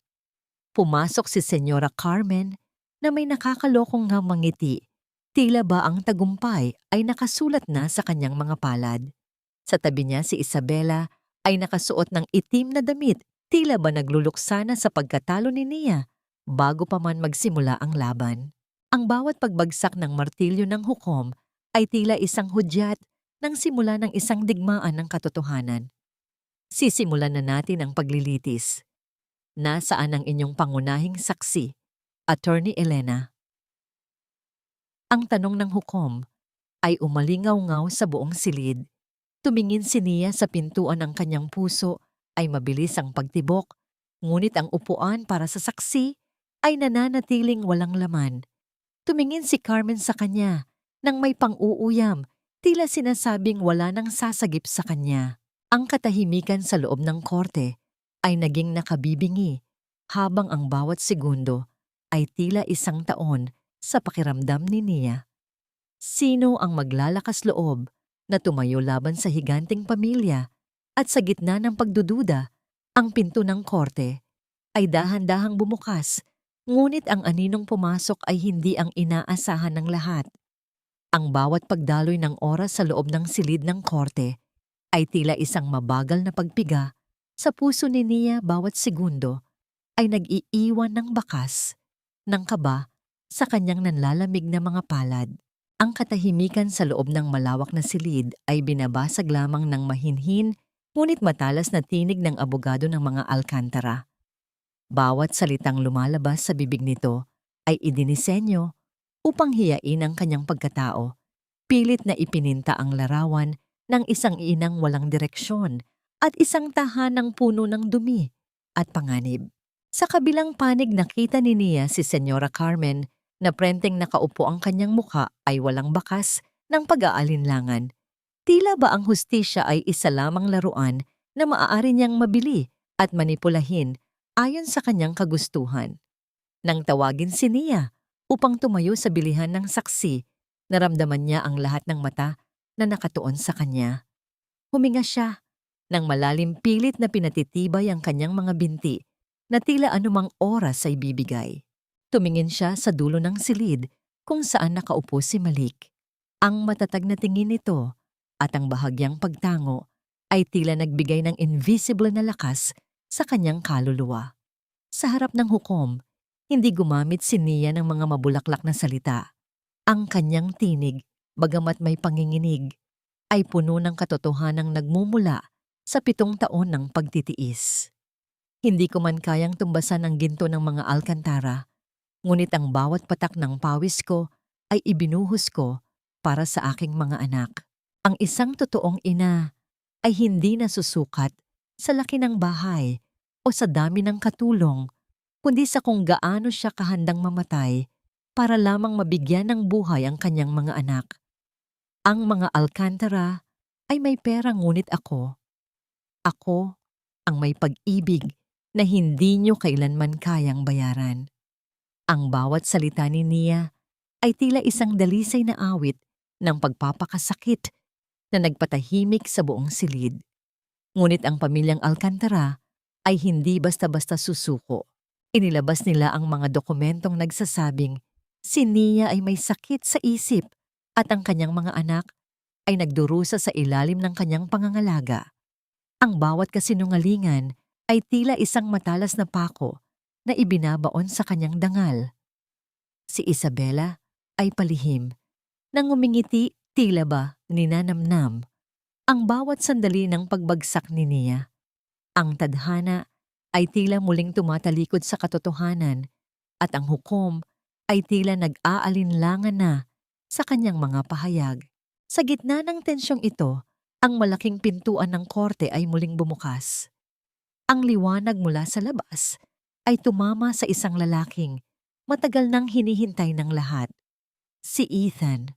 Pumasok si Senyora Carmen na may nakakalokong nga mangiti. Tila ba ang tagumpay ay nakasulat na sa kanyang mga palad. Sa tabi niya si Isabela ay nakasuot ng itim na damit, tila ba nagluluksa na sa pagkatalo ni Nia bago pa man magsimula ang laban. Ang bawat pagbagsak ng martilyo ng hukom ay tila isang hudyat ng simula ng isang digmaan ng katotohanan. Sisimulan na natin ang paglilitis. Nasaan ang inyong pangunahing saksi, Attorney Elena? Ang tanong ng hukom ay umalingaw-ngaw sa buong silid. Tumingin si Nia sa pintuan ng kanyang puso ay mabilis ang pagtibok, ngunit ang upuan para sa saksi ay nananatiling walang laman. Tumingin si Carmen sa kanya nang may pang-uuyam, tila sinasabing wala nang sasagip sa kanya. Ang katahimikan sa loob ng korte ay naging nakabibingi habang ang bawat segundo ay tila isang taon sa pakiramdam ni Nia. Sino ang maglalakas loob na tumayo laban sa higanting pamilya at sa gitna ng pagdududa, ang pinto ng korte ay dahan-dahang bumukas, ngunit ang aninong pumasok ay hindi ang inaasahan ng lahat. Ang bawat pagdaloy ng oras sa loob ng silid ng korte ay tila isang mabagal na pagpiga sa puso ni Nia. Bawat segundo ay nag-iiwan ng bakas, ng kaba sa kanyang nanlalamig na mga palad. Ang katahimikan sa loob ng malawak na silid ay binabasag lamang ng mahinhin ngunit matalas na tinig ng abogado ng mga Alcantara. Bawat salitang lumalabas sa bibig nito ay idinisenyo upang hiyain ang kanyang pagkatao. Pilit na ipininta ang larawan ng isang inang walang direksyon at isang tahanang puno ng dumi at panganib. Sa kabilang panig nakita ni Nia si Senyora Carmen na prenteng nakaupo ang kanyang mukha ay walang bakas ng pag-aalinlangan. Tila ba ang hustisya ay isa lamang laruan na maaari niyang mabili at manipulahin ayon sa kanyang kagustuhan. Nang tawagin si Nia upang tumayo sa bilihan ng saksi, naramdaman niya ang lahat ng mata na nakatuon sa kanya. Huminga siya nang malalim, pilit na pinatitibay ang kanyang mga binti na tila anumang oras ay bibigay. Tumingin siya sa dulo ng silid kung saan nakaupo si Malik. Ang matatag na tingin nito at ang bahagyang pagtango ay tila nagbigay ng invisible na lakas sa kanyang kaluluwa. Sa harap ng hukom, hindi gumamit si Nia ng mga mabulaklak na salita. Ang kanyang tinig, bagamat may panginginig, ay puno ng katotohanang nagmumula sa 7 taon ng pagtitiis. Hindi ko man kayang tumbasan ang ginto ng mga Alcantara, ngunit ang bawat patak ng pawis ko ay ibinuhos ko para sa aking mga anak. Ang isang totoong ina ay hindi nasusukat sa laki ng bahay o sa dami ng katulong, kundi sa kung gaano siya kahandang mamatay para lamang mabigyan ng buhay ang kanyang mga anak. Ang mga Alcantara ay may pera, ngunit ako ang may pag-ibig na hindi nyo kailanman kayang bayaran. Ang bawat salita ni Nia ay tila isang dalisay na awit ng pagpapakasakit na nagpatahimik sa buong silid. Ngunit ang pamilyang Alcantara ay hindi basta-basta susuko. Inilabas nila ang mga dokumentong nagsasabing si Nia ay may sakit sa isip at ang kanyang mga anak ay nagdurusa sa ilalim ng kanyang pangangalaga. Ang bawat kasinungalingan ay tila isang matalas na pako na ibinabaon sa kanyang dangal. Si Isabela ay palihim, nang umingiti, tila ba ninanamnam ang bawat sandali ng pagbagsak ni Nia. Ang tadhana ay tila muling tumatalikod sa katotohanan at ang hukom ay tila nag-aalinlangan na sa kanyang mga pahayag. Sa gitna ng tensyong ito, ang malaking pintuan ng korte ay muling bumukas. Ang liwanag mula sa labas ay tumama sa isang lalaking matagal nang hinihintay ng lahat. Si Ethan.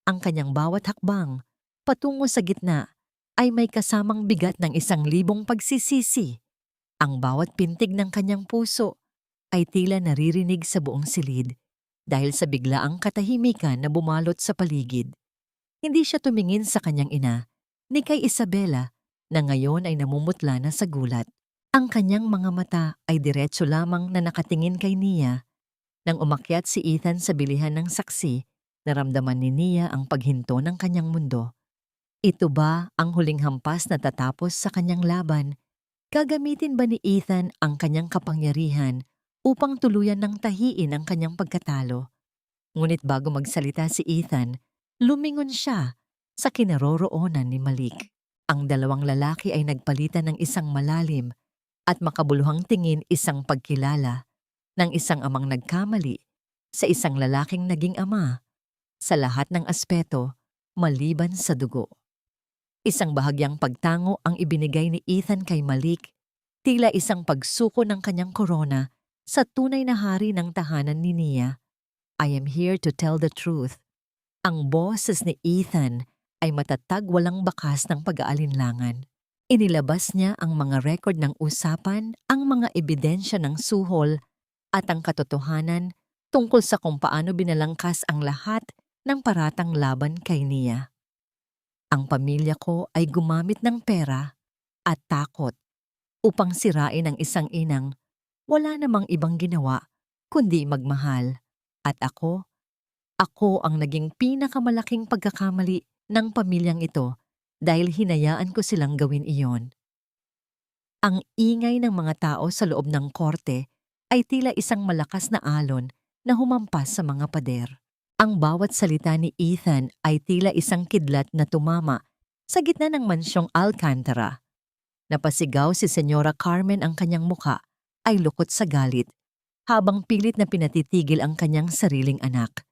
Ang kanyang bawat hakbang patungo sa gitna ay may kasamang bigat ng 1,000 pagsisisi. Ang bawat pintig ng kanyang puso ay tila naririnig sa buong silid dahil sa biglaang katahimikan na bumalot sa paligid. Hindi siya tumingin sa kanyang ina, ni kay Isabela, na ngayon ay namumutla na sa gulat. Ang kanyang mga mata ay diretso lamang na nakatingin kay Nia. Nang umakyat si Ethan sa bilihan ng saksi, naramdaman ni Nia ang paghinto ng kanyang mundo. Ito ba ang huling hampas na tatapos sa kanyang laban? Gagamitin ba ni Ethan ang kanyang kapangyarihan upang tuluyan ng tahiin ang kanyang pagkatalo? Ngunit bago magsalita si Ethan, lumingon siya sa kinaroroonan ni Malik. Ang dalawang lalaki ay nagpalitan ng isang malalim at makabuluhang tingin, isang pagkilala ng isang amang nagkamali sa isang lalaking naging ama sa lahat ng aspeto maliban sa dugo. Isang bahagyang pagtango ang ibinigay ni Ethan kay Malik, tila isang pagsuko ng kanyang korona sa tunay na hari ng tahanan ni Nia. I am here to tell the truth. Ang boses ni Ethan ay matatag, walang bakas ng pag-aalinlangan. Inilabas niya ang mga record ng usapan, ang mga ebidensya ng suhol at ang katotohanan tungkol sa kung paano binalangkas ang lahat ng paratang laban kay Nia. Ang pamilya ko ay gumamit ng pera at takot upang sirain ang isang inang wala namang ibang ginawa kundi magmahal. At ako ang naging pinakamalaking pagkakamali ng pamilyang ito dahil hinayaan ko silang gawin iyon. Ang ingay ng mga tao sa loob ng korte ay tila isang malakas na alon na humampas sa mga pader. Ang bawat salita ni Ethan ay tila isang kidlat na tumama sa gitna ng mansyong Alcantara. Napasigaw si Senyora Carmen, ang kanyang muka ay lukot sa galit habang pilit na pinatitigil ang kanyang sariling anak.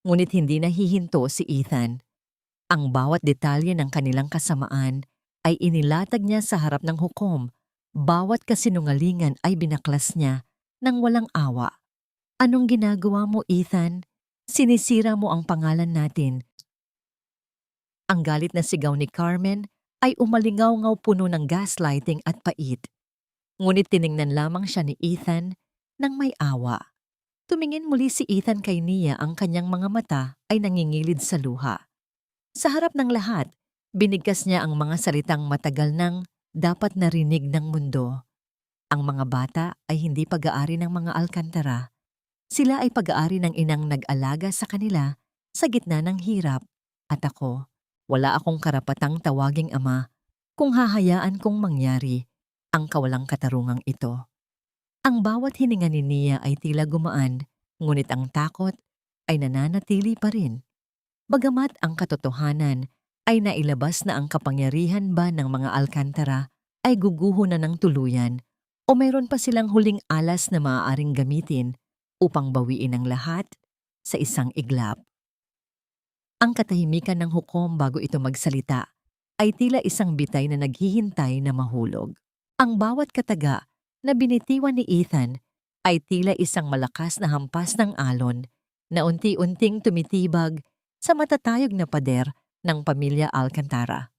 Ngunit hindi nahihinto si Ethan. Ang bawat detalye ng kanilang kasamaan ay inilatag niya sa harap ng hukom. Bawat kasinungalingan ay binaklas niya ng walang awa. Anong ginagawa mo, Ethan? Sinisira mo ang pangalan natin. Ang galit na sigaw ni Carmen ay umalingaw-ngaw, puno ng gaslighting at pait. Ngunit tiningnan lamang siya ni Ethan nang may awa. Tumingin muli si Ethan kay Nia, ang kanyang mga mata ay nangingilid sa luha. Sa harap ng lahat, binigkas niya ang mga salitang matagal nang dapat narinig ng mundo. Ang mga bata ay hindi pag-aari ng mga Alcantara. Sila ay pag-aari ng inang nag-alaga sa kanila sa gitna ng hirap. At ako, wala akong karapatang tawaging ama kung hahayaan kong mangyari ang kawalang katarungang ito. Ang bawat hininga ni Nia ay tila gumaan, ngunit ang takot ay nananatili pa rin. Bagamat ang katotohanan ay nailabas na, ang kapangyarihan ba ng mga Alcantara ay guguho na ng tuluyan o mayroon pa silang huling alas na maaaring gamitin upang bawiin ang lahat sa isang iglap. Ang katahimikan ng hukom bago ito magsalita ay tila isang bitay na naghihintay na mahulog. Ang bawat kataga na binitiwan ni Ethan ay tila isang malakas na hampas ng alon na unti-unting tumitibag sa matatayog na pader ng pamilya Alcantara.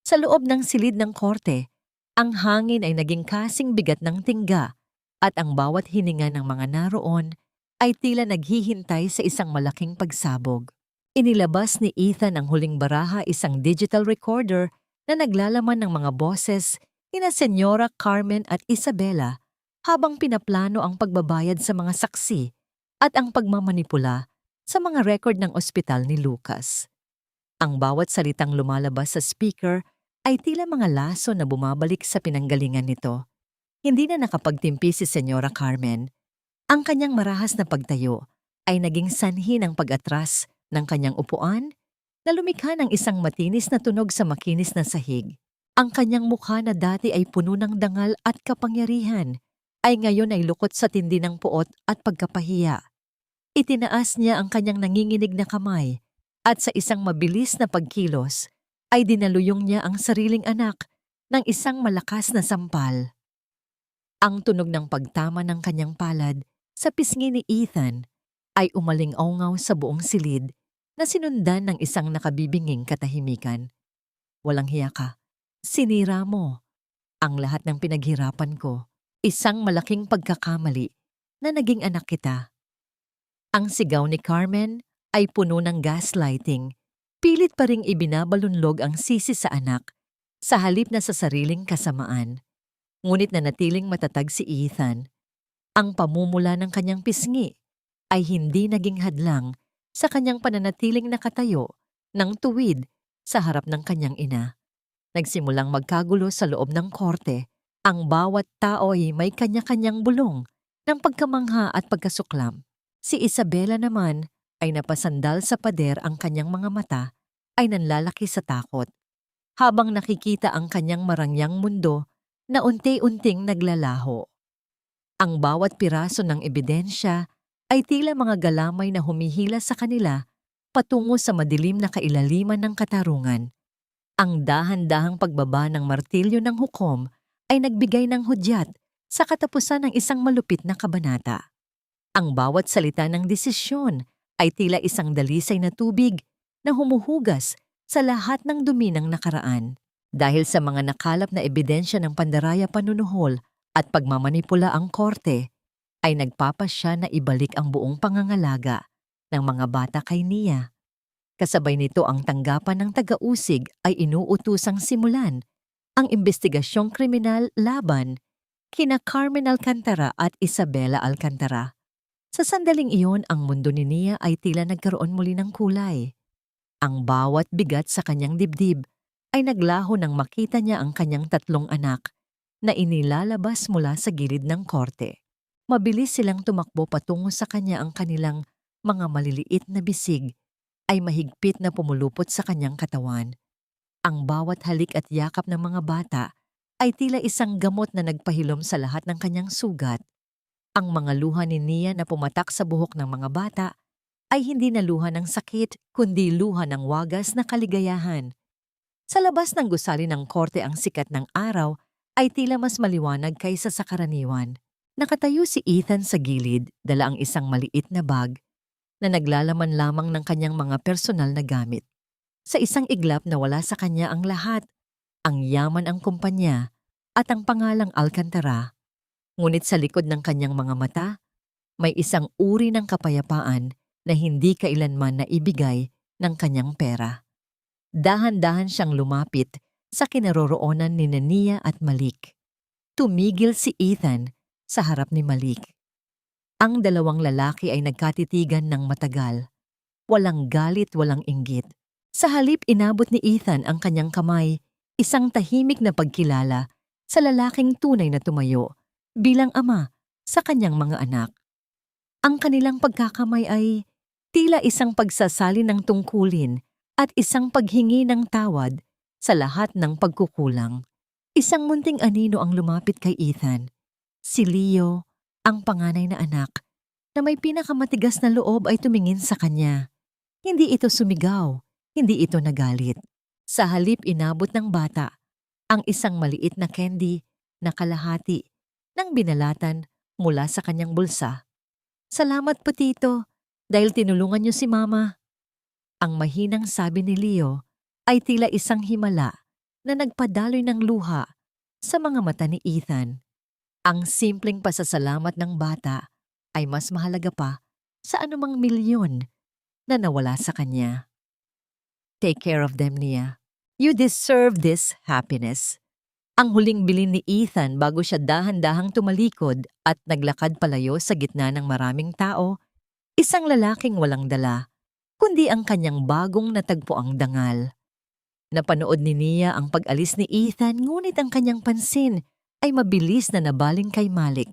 Sa loob ng silid ng korte, ang hangin ay naging kasing bigat ng tingga at ang bawat hininga ng mga naroon ay tila naghihintay sa isang malaking pagsabog. Inilabas ni Ethan ang huling baraha, isang digital recorder na naglalaman ng mga boses nina Senyora Carmen at Isabela habang pinaplano ang pagbabayad sa mga saksi at ang pagmamanipula sa mga record ng ospital ni Lucas. Ang bawat salitang lumalabas sa speaker ay tila mga laso na bumabalik sa pinanggalingan nito. Hindi na nakapagtimpi si Senyora Carmen. Ang kanyang marahas na pagtayo ay naging sanhi ng pag-atras ng kanyang upuan na lumikha ng isang matinis na tunog sa makinis na sahig. Ang kanyang mukha na dati ay puno ng dangal at kapangyarihan ay ngayon ay lukot sa tindi ng puot at pagkapahiya. Itinaas niya ang kanyang nanginginig na kamay at sa isang mabilis na pagkilos ay dinaluyong niya ang sariling anak ng isang malakas na sampal. Ang tunog ng pagtama ng kanyang palad sa pisngi ni Ethan ay umaling-aungaw sa buong silid na sinundan ng isang nakabibinging katahimikan. Walang hiya ka. Sinira mo ang lahat ng pinaghirapan ko. Isang malaking pagkakamali na naging anak kita. Ang sigaw ni Carmen ay puno ng gaslighting. Pilit pa ring ibinabalunlog ang sisi sa anak sa halip na sa sariling kasamaan. Ngunit nanatiling matatag si Ethan. Ang pamumula ng kanyang pisngi ay hindi naging hadlang sa kanyang pananatiling nakatayo ng tuwid sa harap ng kanyang ina. Nagsimulang magkagulo sa loob ng korte. Ang bawat tao ay may kanya-kanyang bulong ng pagkamangha at pagkasuklam. Si Isabela naman ay napasandal sa pader, ang kanyang mga mata ay nanlalaki sa takot habang nakikita ang kanyang marangyang mundo na unti-unting naglalaho. Ang bawat piraso ng ebidensya ay tila mga galamay na humihila sa kanila patungo sa madilim na kailaliman ng katarungan. Ang dahan-dahang pagbaba ng martilyo ng hukom ay nagbigay ng hudyat sa katapusan ng isang malupit na kabanata. Ang bawat salita ng desisyon ay tila isang dalisay na tubig na humuhugas sa lahat ng dumi ng nakaraan. Dahil sa mga nakalap na ebidensya ng pandaraya panunuhol at pagmamanipula ang korte, ay nagpapasya na ibalik ang buong pangangalaga ng mga bata kay Nia. Kasabay nito ang tanggapan ng taga-usig ay inuutusang simulan ang investigasyong kriminal laban kina Carmen Alcantara at Isabela Alcantara. Sa sandaling iyon, ang mundo ni Nia ay tila nagkaroon muli ng kulay. Ang bawat bigat sa kanyang dibdib ay naglaho nang makita niya ang kanyang 3 anak na inilalabas mula sa gilid ng korte. Mabilis silang tumakbo patungo sa kanya, ang kanilang mga maliliit na bisig ay mahigpit na pumulupot sa kanyang katawan. Ang bawat halik at yakap ng mga bata ay tila isang gamot na nagpahilom sa lahat ng kanyang sugat. Ang mga luha ni Nia na pumatak sa buhok ng mga bata ay hindi na luha ng sakit, kundi luha ng wagas na kaligayahan. Sa labas ng gusali ng korte, ang sikat ng araw ay tila mas maliwanag kaysa sa karaniwan. Nakatayo si Ethan sa gilid, dala ang isang maliit na bag na naglalaman lamang ng kanyang mga personal na gamit. Sa isang iglap na wala sa kanya ang lahat, ang yaman, ang kumpanya, at ang pangalang Alcantara. Ngunit sa likod ng kanyang mga mata, may isang uri ng kapayapaan na hindi kailanman naibigay ng kanyang pera. Dahan-dahan siyang lumapit sa kinaroroonan ni Nia at Malik. Tumigil si Ethan sa harap ni Malik. Ang dalawang lalaki ay nagkatitigan ng matagal. Walang galit, walang inggit. Sa halip, inabot ni Ethan ang kanyang kamay, isang tahimik na pagkilala sa lalaking tunay na tumayo bilang ama sa kanyang mga anak. Ang kanilang pagkakamay ay tila isang pagsasali ng tungkulin at isang paghingi ng tawad sa lahat ng pagkukulang. Isang munting anino ang lumapit kay Ethan. Si Leo, ang panganay na anak, na may pinakamatigas na loob, ay tumingin sa kanya. Hindi ito sumigaw, hindi ito nagalit. Sa halip, inabot ng bata ang isang maliit na candy na kalahati ng binalatan mula sa kanyang bulsa. "Salamat po, Tito, dahil tinulungan niyo si Mama." Ang mahinang sabi ni Leo ay tila isang himala na nagpadaloy ng luha sa mga mata ni Ethan. Ang simpleng pasasalamat ng bata ay mas mahalaga pa sa anumang milyon na nawala sa kanya. "Take care of them, Nia. You deserve this happiness." Ang huling bilin ni Ethan bago siya dahan-dahang tumalikod at naglakad palayo sa gitna ng maraming tao, isang lalaking walang dala, kundi ang kanyang bagong natagpuang dangal. Napanood ni Nia ang pag-alis ni Ethan, ngunit ang kanyang pansin ay mabilis na nabaling kay Malik.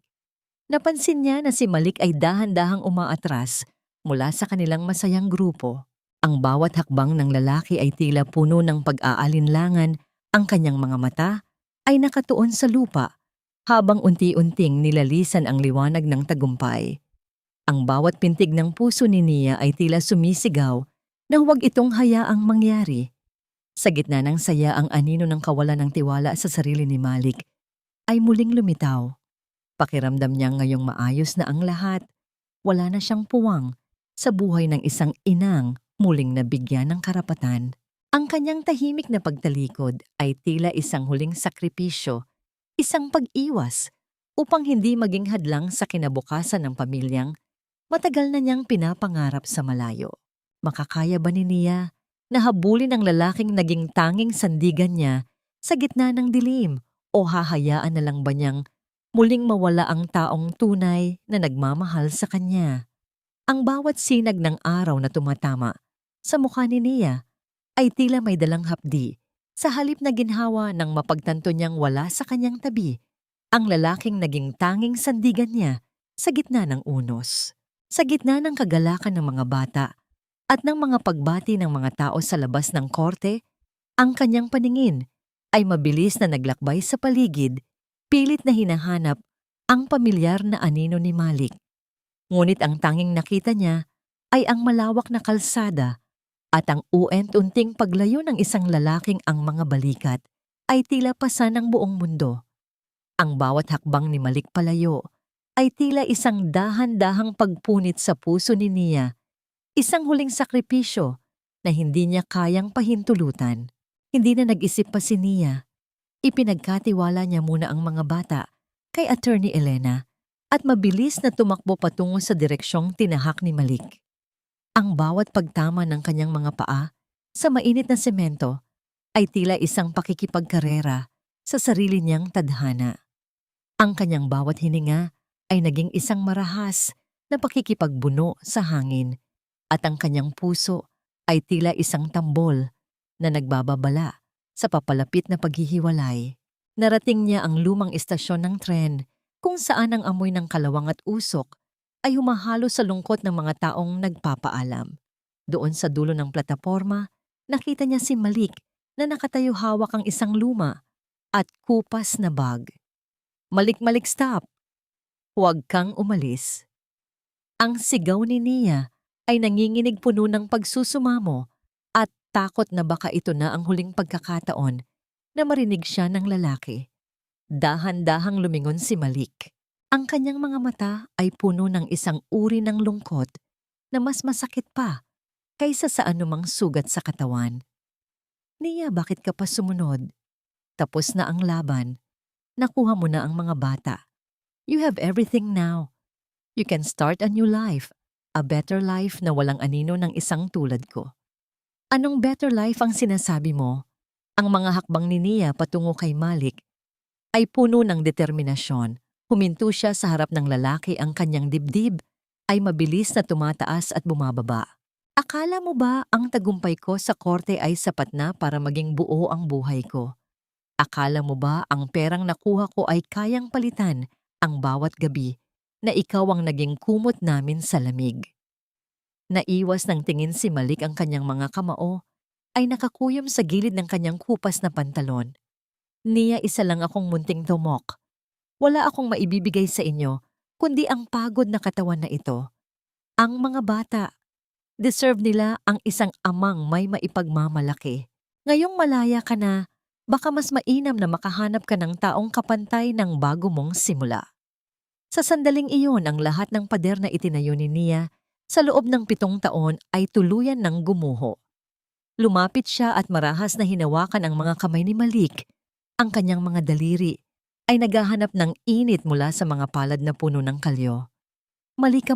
Napansin niya na si Malik ay dahan-dahang umaatras mula sa kanilang masayang grupo. Ang bawat hakbang ng lalaki ay tila puno ng pag-aalinlangan, ang kanyang mga mata ay nakatuon sa lupa habang unti-unting nilalisan ang liwanag ng tagumpay. Ang bawat pintig ng puso ni Nia ay tila sumisigaw na huwag itong hayaang mangyari. Sa gitna ng saya, ang anino ng kawalan ng tiwala sa sarili ni Malik ay muling lumitaw. Pakiramdam niya ngayong maayos na ang lahat. Wala na siyang puwang sa buhay ng isang inang muling nabigyan ng karapatan. Ang kanyang tahimik na pagtalikod ay tila isang huling sakripisyo, isang pag-iwas upang hindi maging hadlang sa kinabukasan ng pamilyang matagal na niyang pinapangarap sa malayo. Makakaya ba ni Nia na habulin ang lalaking naging tanging sandigan niya sa gitna ng dilim, o hahayaan na lang ba niyang muling mawala ang taong tunay na nagmamahal sa kanya? Ang bawat sinag ng araw na tumatama sa mukha ni Nia ay tila may dalang hapdi, sa halip na ginhawa ng mapagtanto niyang wala sa kanyang tabi ang lalaking naging tanging sandigan niya sa gitna ng unos. Sa gitna ng kagalakan ng mga bata at ng mga pagbati ng mga tao sa labas ng korte, ang kanyang paningin ay mabilis na naglakbay sa paligid, pilit na hinahanap ang pamilyar na anino ni Malik. Ngunit ang tanging nakita niya ay ang malawak na kalsada At ang unting paglayo ng isang lalaking ang mga balikat ay tila pasan ng buong mundo. Ang bawat hakbang ni Malik palayo ay tila isang dahan-dahang pagpunit sa puso ni Nia, isang huling sakripisyo na hindi niya kayang pahintulutan. Hindi na nag-isip pa si Nia. Ipinagkatiwala niya muna ang mga bata kay Attorney Elena at mabilis na tumakbo patungo sa direksyong tinahak ni Malik. Ang bawat pagtama ng kanyang mga paa sa mainit na semento ay tila isang pakikipagkarera sa sarili niyang tadhana. Ang kanyang bawat hininga ay naging isang marahas na pakikipagbuno sa hangin at ang kanyang puso ay tila isang tambol na nagbababala sa papalapit na paghihiwalay. Narating niya ang lumang istasyon ng tren kung saan ang amoy ng kalawang at usok ay humahalo sa lungkot ng mga taong nagpapaalam. Doon sa dulo ng plataporma, nakita niya si Malik na nakatayo hawak ang isang luma at kupas na bag. Malik, stop! Huwag kang umalis. Ang sigaw ni Nia ay nanginginig puno ng pagsusumamo at takot na baka ito na ang huling pagkakataon na marinig siya ng lalaki. Dahan-dahang lumingon si Malik. Ang kanyang mga mata ay puno ng isang uri ng lungkot na mas masakit pa kaysa sa anumang sugat sa katawan. Nia, bakit ka pa sumunod? Tapos na ang laban. Nakuha mo na ang mga bata. You have everything now. You can start a new life. A better life na walang anino ng isang tulad ko. Anong better life ang sinasabi mo? Ang mga hakbang ni Nia patungo kay Malik ay puno ng determinasyon. Huminto siya sa harap ng lalaki, ang kanyang dibdib ay mabilis na tumataas at bumababa. Akala mo ba ang tagumpay ko sa korte ay sapat na para maging buo ang buhay ko? Akala mo ba ang perang nakuha ko ay kayang palitan ang bawat gabi na ikaw ang naging kumot namin sa lamig? Naiwas ng tingin si Malik, ang kanyang mga kamao ay nakakuyom sa gilid ng kanyang kupas na pantalon. Nia, isa lang akong munting tumok. Wala akong maibibigay sa inyo kundi ang pagod na katawan na ito. Ang mga bata, deserve nila ang isang amang may maipagmamalaki. Ngayong malaya ka na, baka mas mainam na makahanap ka ng taong kapantay ng bago mong simula. Sa sandaling iyon, ang lahat ng pader na itinayo ni Nia sa loob ng 7 taon ay tuluyan ng gumuho. Lumapit siya at marahas na hinawakan ang mga kamay ni Malik. Ang kanyang mga daliri ay naghahanap ng init mula sa mga palad na puno ng kalyo. Malik,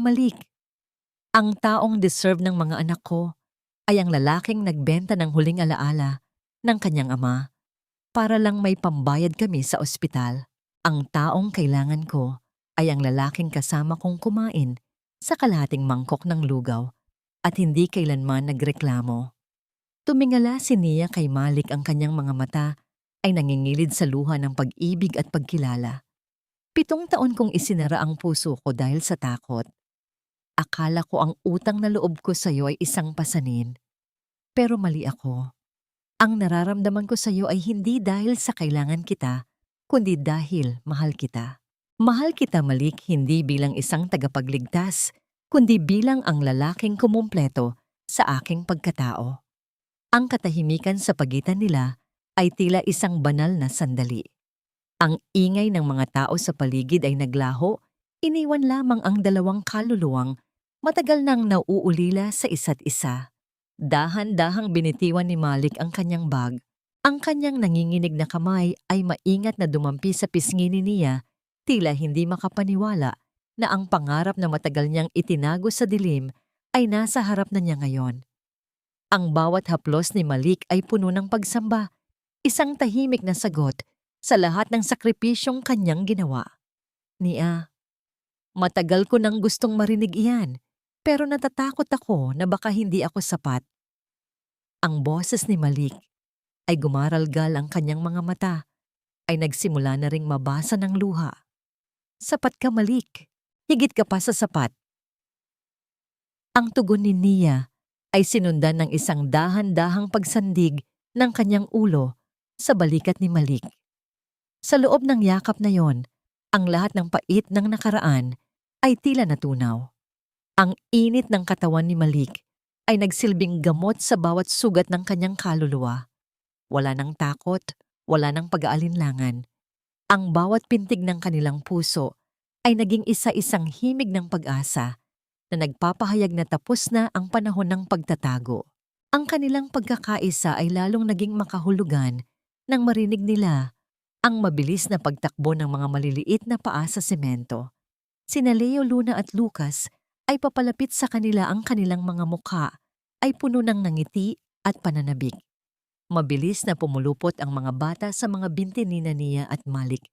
ang taong deserve ng mga anak ko ay ang lalaking nagbenta ng huling alaala ng kanyang ama para lang may pambayad kami sa ospital. Ang taong kailangan ko ay ang lalaking kasama kong kumain sa kalahating mangkok ng lugaw at hindi kailanman nagreklamo. Tumingala si Nia kay Malik, ang kanyang mga mata ay nangingilid sa luha ng pag-ibig at pagkilala. 7 taon kong isinara ang puso ko dahil sa takot. Akala ko ang utang na loob ko sa iyo ay isang pasanin. Pero mali ako. Ang nararamdaman ko sa iyo ay hindi dahil sa kailangan kita, kundi dahil mahal kita. Mahal kita, Malik, hindi bilang isang tagapagligtas, kundi bilang ang lalaking kumumpleto sa aking pagkatao. Ang katahimikan sa pagitan nila ay tila isang banal na sandali. Ang ingay ng mga tao sa paligid ay naglaho, iniwan lamang ang dalawang kaluluwang matagal nang nauulila sa isa't isa. Dahan-dahang binitiwan ni Malik ang kanyang bag. Ang kanyang nanginginig na kamay ay maingat na dumampi sa pisngi ni Nia, tila hindi makapaniwala na ang pangarap na matagal niyang itinago sa dilim ay nasa harap na niya ngayon. Ang bawat haplos ni Malik ay puno ng pagsamba, isang tahimik na sagot sa lahat ng sakripisyong kanyang ginawa. Nia, matagal ko nang gustong marinig iyan, pero natatakot ako na baka hindi ako sapat. Ang boses ni Malik ay gumaralgal, ang kanyang mga mata ay nagsimula na ring mabasa ng luha. Sapat ka, Malik. Higit ka pa sa sapat. Ang tugon ni Nia ay sinundan ng isang dahan-dahang pagsandig ng kanyang ulo sa balikat ni Malik. Sa loob ng yakap na yon, ang lahat ng pait ng nakaraan ay tila natunaw. Ang init ng katawan ni Malik ay nagsilbing gamot sa bawat sugat ng kanyang kaluluwa. Wala ng takot, wala ng pag-aalinlangan. Ang bawat pintig ng kanilang puso ay naging isa-isang himig ng pag-asa na nagpapahayag na tapos na ang panahon ng pagtatago. Ang kanilang pagkakaisa ay lalong naging makahulugan nang marinig nila ang mabilis na pagtakbo ng mga maliliit na paa sa semento. Sina Leo, Luna at Lucas ay papalapit sa kanila, ang kanilang mga mukha ay puno ng ngiti at pananabik. Mabilis na pumulupot ang mga bata sa mga binti ni Nia at Malik.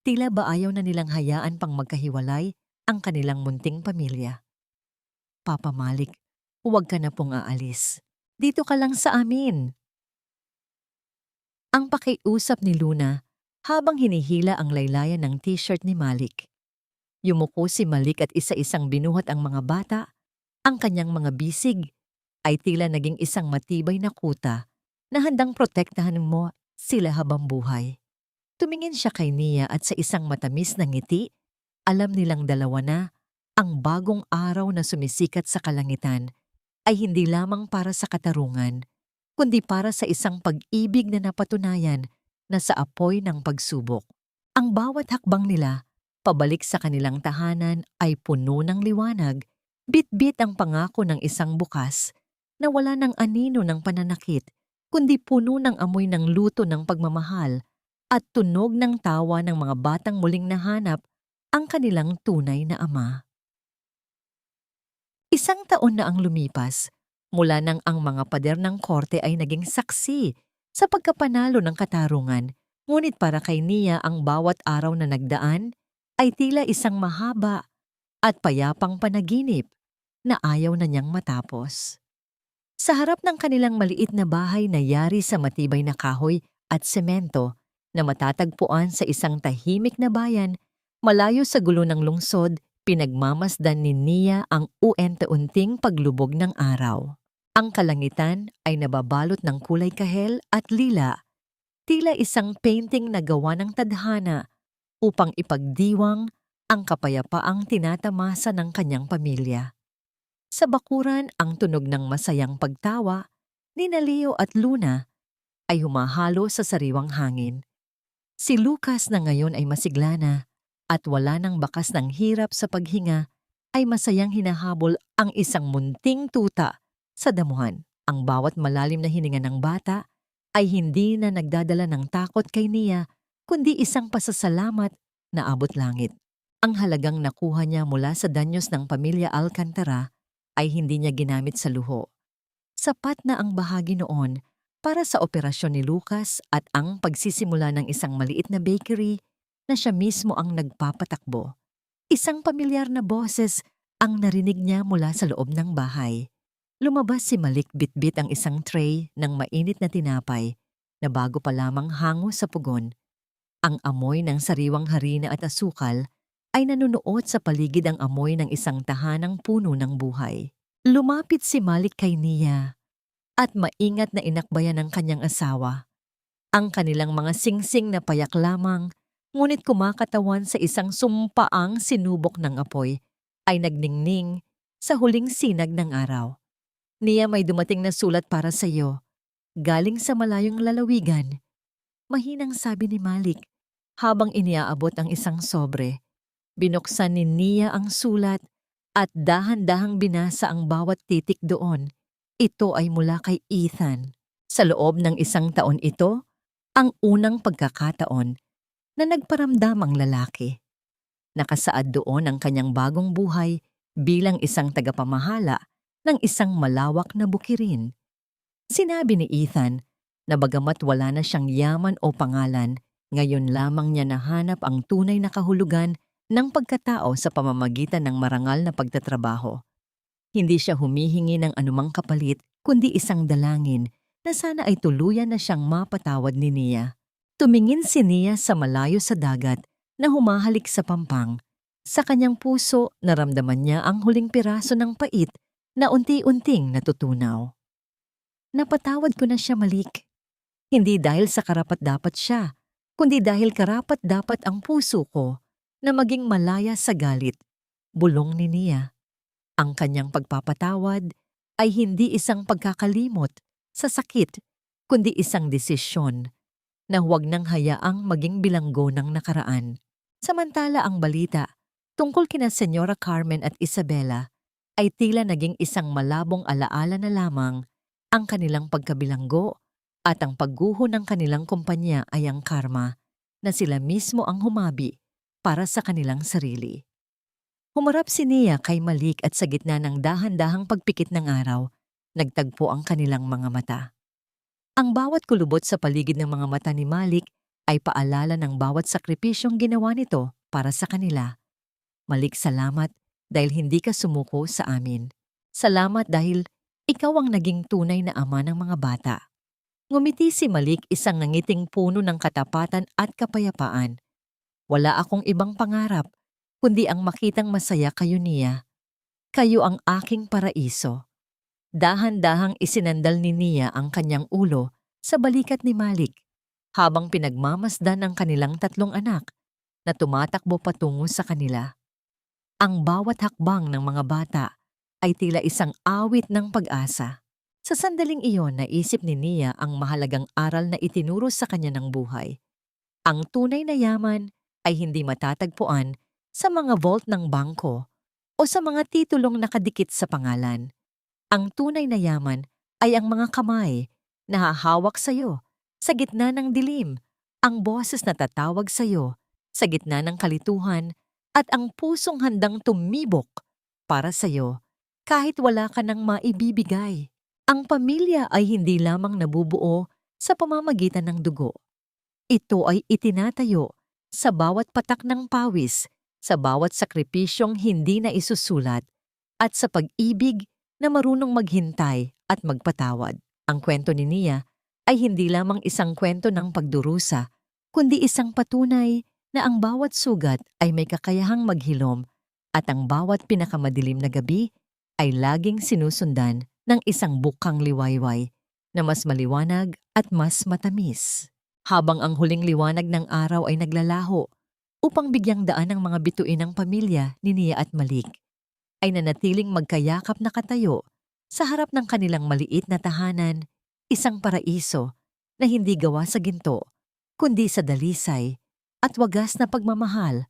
Tila ba ayaw na nilang hayaan pang magkahiwalay ang kanilang munting pamilya. Papa Malik, huwag ka na pong aalis. Dito ka lang sa amin. Ang pakiusap ni Luna habang hinihila ang laylayan ng t-shirt ni Malik. Yumuko si Malik at isa-isang binuhat ang mga bata. Ang kanyang mga bisig ay tila naging isang matibay na kuta na handang protektahan mo sila habang buhay. Tumingin siya kay Nia at sa isang matamis na ngiti, alam nilang dalawa na ang bagong araw na sumisikat sa kalangitan ay hindi lamang para sa katarungan, kundi para sa isang pag-ibig na napatunayan na sa apoy ng pagsubok. Ang bawat hakbang nila pabalik sa kanilang tahanan ay puno ng liwanag, bit-bit ang pangako ng isang bukas na wala ng anino ng pananakit, kundi puno ng amoy ng luto ng pagmamahal at tunog ng tawa ng mga batang muling nahanap ang kanilang tunay na ama. Isang taon na ang lumipas mula nang ang mga pader ng korte ay naging saksi sa pagkapanalo ng katarungan, ngunit para kay Nia ang bawat araw na nagdaan ay tila isang mahaba at payapang panaginip na ayaw na niyang matapos. Sa harap ng kanilang maliit na bahay na yari sa matibay na kahoy at semento na matatagpuan sa isang tahimik na bayan, malayo sa gulo ng lungsod, pinagmamasdan ni Nia ang unti-unting paglubog ng araw. Ang kalangitan ay nababalot ng kulay kahel at lila, tila isang painting na gawa ng tadhana upang ipagdiwang ang kapayapaang tinatamasa ng kanyang pamilya. Sa bakuran, ang tunog ng masayang pagtawa ni Leo at Luna ay humahalo sa sariwang hangin. Si Lucas na ngayon ay masigla na at wala ng bakas ng hirap sa paghinga ay masayang hinahabol ang isang munting tuta sa damuhan. Ang bawat malalim na hininga ng bata ay hindi na nagdadala ng takot kay Nia, kundi isang pasasalamat na abot langit. Ang halagang nakuha niya mula sa danyos ng pamilya Alcantara ay hindi niya ginamit sa luho. Sapat na ang bahagi noon para sa operasyon ni Lucas at ang pagsisimula ng isang maliit na bakery na siya mismo ang nagpapatakbo. Isang pamilyar na boses ang narinig niya mula sa loob ng bahay. Lumabas si Malik, bitbit ang isang tray ng mainit na tinapay na bago pa lamang hango sa pugon. Ang amoy ng sariwang harina at asukal ay nanunuot sa paligid, ang amoy ng isang tahanang puno ng buhay. Lumapit si Malik kay Nia at maingat na inakbayan ng kanyang asawa. Ang kanilang mga singsing na payak lamang, ngunit kumakatawan sa isang sumpaang sinubok ng apoy, ay nagningning sa huling sinag ng araw. Nia, may dumating na sulat para sa iyo, galing sa malayong lalawigan. Mahinang sabi ni Malik habang iniaabot ang isang sobre. Binuksan ni Nia ang sulat at dahan-dahang binasa ang bawat titik doon. Ito ay mula kay Ethan. Sa loob ng isang taon ito, ang unang pagkakataon na nagparamdam ang lalaki. Nakasaad doon ang kanyang bagong buhay bilang isang tagapamahala ng isang malawak na bukirin. Sinabi ni Ethan na bagamat wala na siyang yaman o pangalan, ngayon lamang niya nahanap ang tunay na kahulugan ng pagkatao sa pamamagitan ng marangal na pagtatrabaho. Hindi siya humihingi ng anumang kapalit, kundi isang dalangin na sana ay tuluyan na siyang mapatawad ni Nia. Tumingin si Nia sa malayo sa dagat na humahalik sa pampang. Sa kanyang puso, naramdaman niya ang huling piraso ng pait na unti-unting natutunaw. Napatawad ko na siya, Malik. Hindi dahil sa karapat-dapat siya, kundi dahil karapat-dapat ang puso ko na maging malaya sa galit. Bulong ni Nia. Ang kanyang pagpapatawad ay hindi isang pagkakalimot sa sakit, kundi isang desisyon na huwag nang hayaang maging bilanggo ng nakaraan. Samantala ang balita tungkol kina Senyora Carmen at Isabela ay tila naging isang malabong alaala na lamang. Ang kanilang pagkabilanggo at ang pagguho ng kanilang kumpanya ay ang karma na sila mismo ang humabi para sa kanilang sarili. Humarap si Nia kay Malik at sa gitna ng dahan-dahang pagpikit ng araw, nagtagpo ang kanilang mga mata. Ang bawat kulubot sa paligid ng mga mata ni Malik ay paalala ng bawat sakripisyong ginawa nito para sa kanila. Malik, salamat dahil hindi ka sumuko sa amin. Salamat dahil ikaw ang naging tunay na ama ng mga bata. Ngumiti si Malik, isang nangiting puno ng katapatan at kapayapaan. Wala akong ibang pangarap, kundi ang makitang masaya kayo, Nia. Kayo ang aking paraiso. Dahan-dahang isinandal ni Nia ang kanyang ulo sa balikat ni Malik habang pinagmamasdan ang kanilang tatlong anak na tumatakbo patungo sa kanila. Ang bawat hakbang ng mga bata ay tila isang awit ng pag-asa. Sa sandaling iyon, naisip ni Nia ang mahalagang aral na itinuro sa kanya ng buhay. Ang tunay na yaman ay hindi matatagpuan sa mga vault ng bangko o sa mga titulong nakadikit sa pangalan. Ang tunay na yaman ay ang mga kamay na hahawak sa iyo sa gitna ng dilim, ang boses na tatawag sa iyo sa gitna ng kalituhan, at ang pusong handang tumibok para sa iyo kahit wala ka nang maibibigay. Ang pamilya ay hindi lamang nabubuo sa pamamagitan ng dugo. Ito ay itinatayo sa bawat patak ng pawis, sa bawat sakripisyong hindi na isusulat, at sa pag-ibig na marunong maghintay at magpatawad. Ang kwento ni Nia ay hindi lamang isang kwento ng pagdurusa, kundi isang patunay na ang bawat sugat ay may kakayahang maghilom at ang bawat pinakamadilim na gabi ay laging sinusundan ng isang bukang liwayway na mas maliwanag at mas matamis. Habang ang huling liwanag ng araw ay naglalaho upang bigyang daan ang mga bituin ng pamilya ni Nia at Malik, ay nanatiling magkayakap na katayo sa harap ng kanilang maliit na tahanan, isang paraiso na hindi gawa sa ginto, kundi sa dalisay at wagas na pagmamahal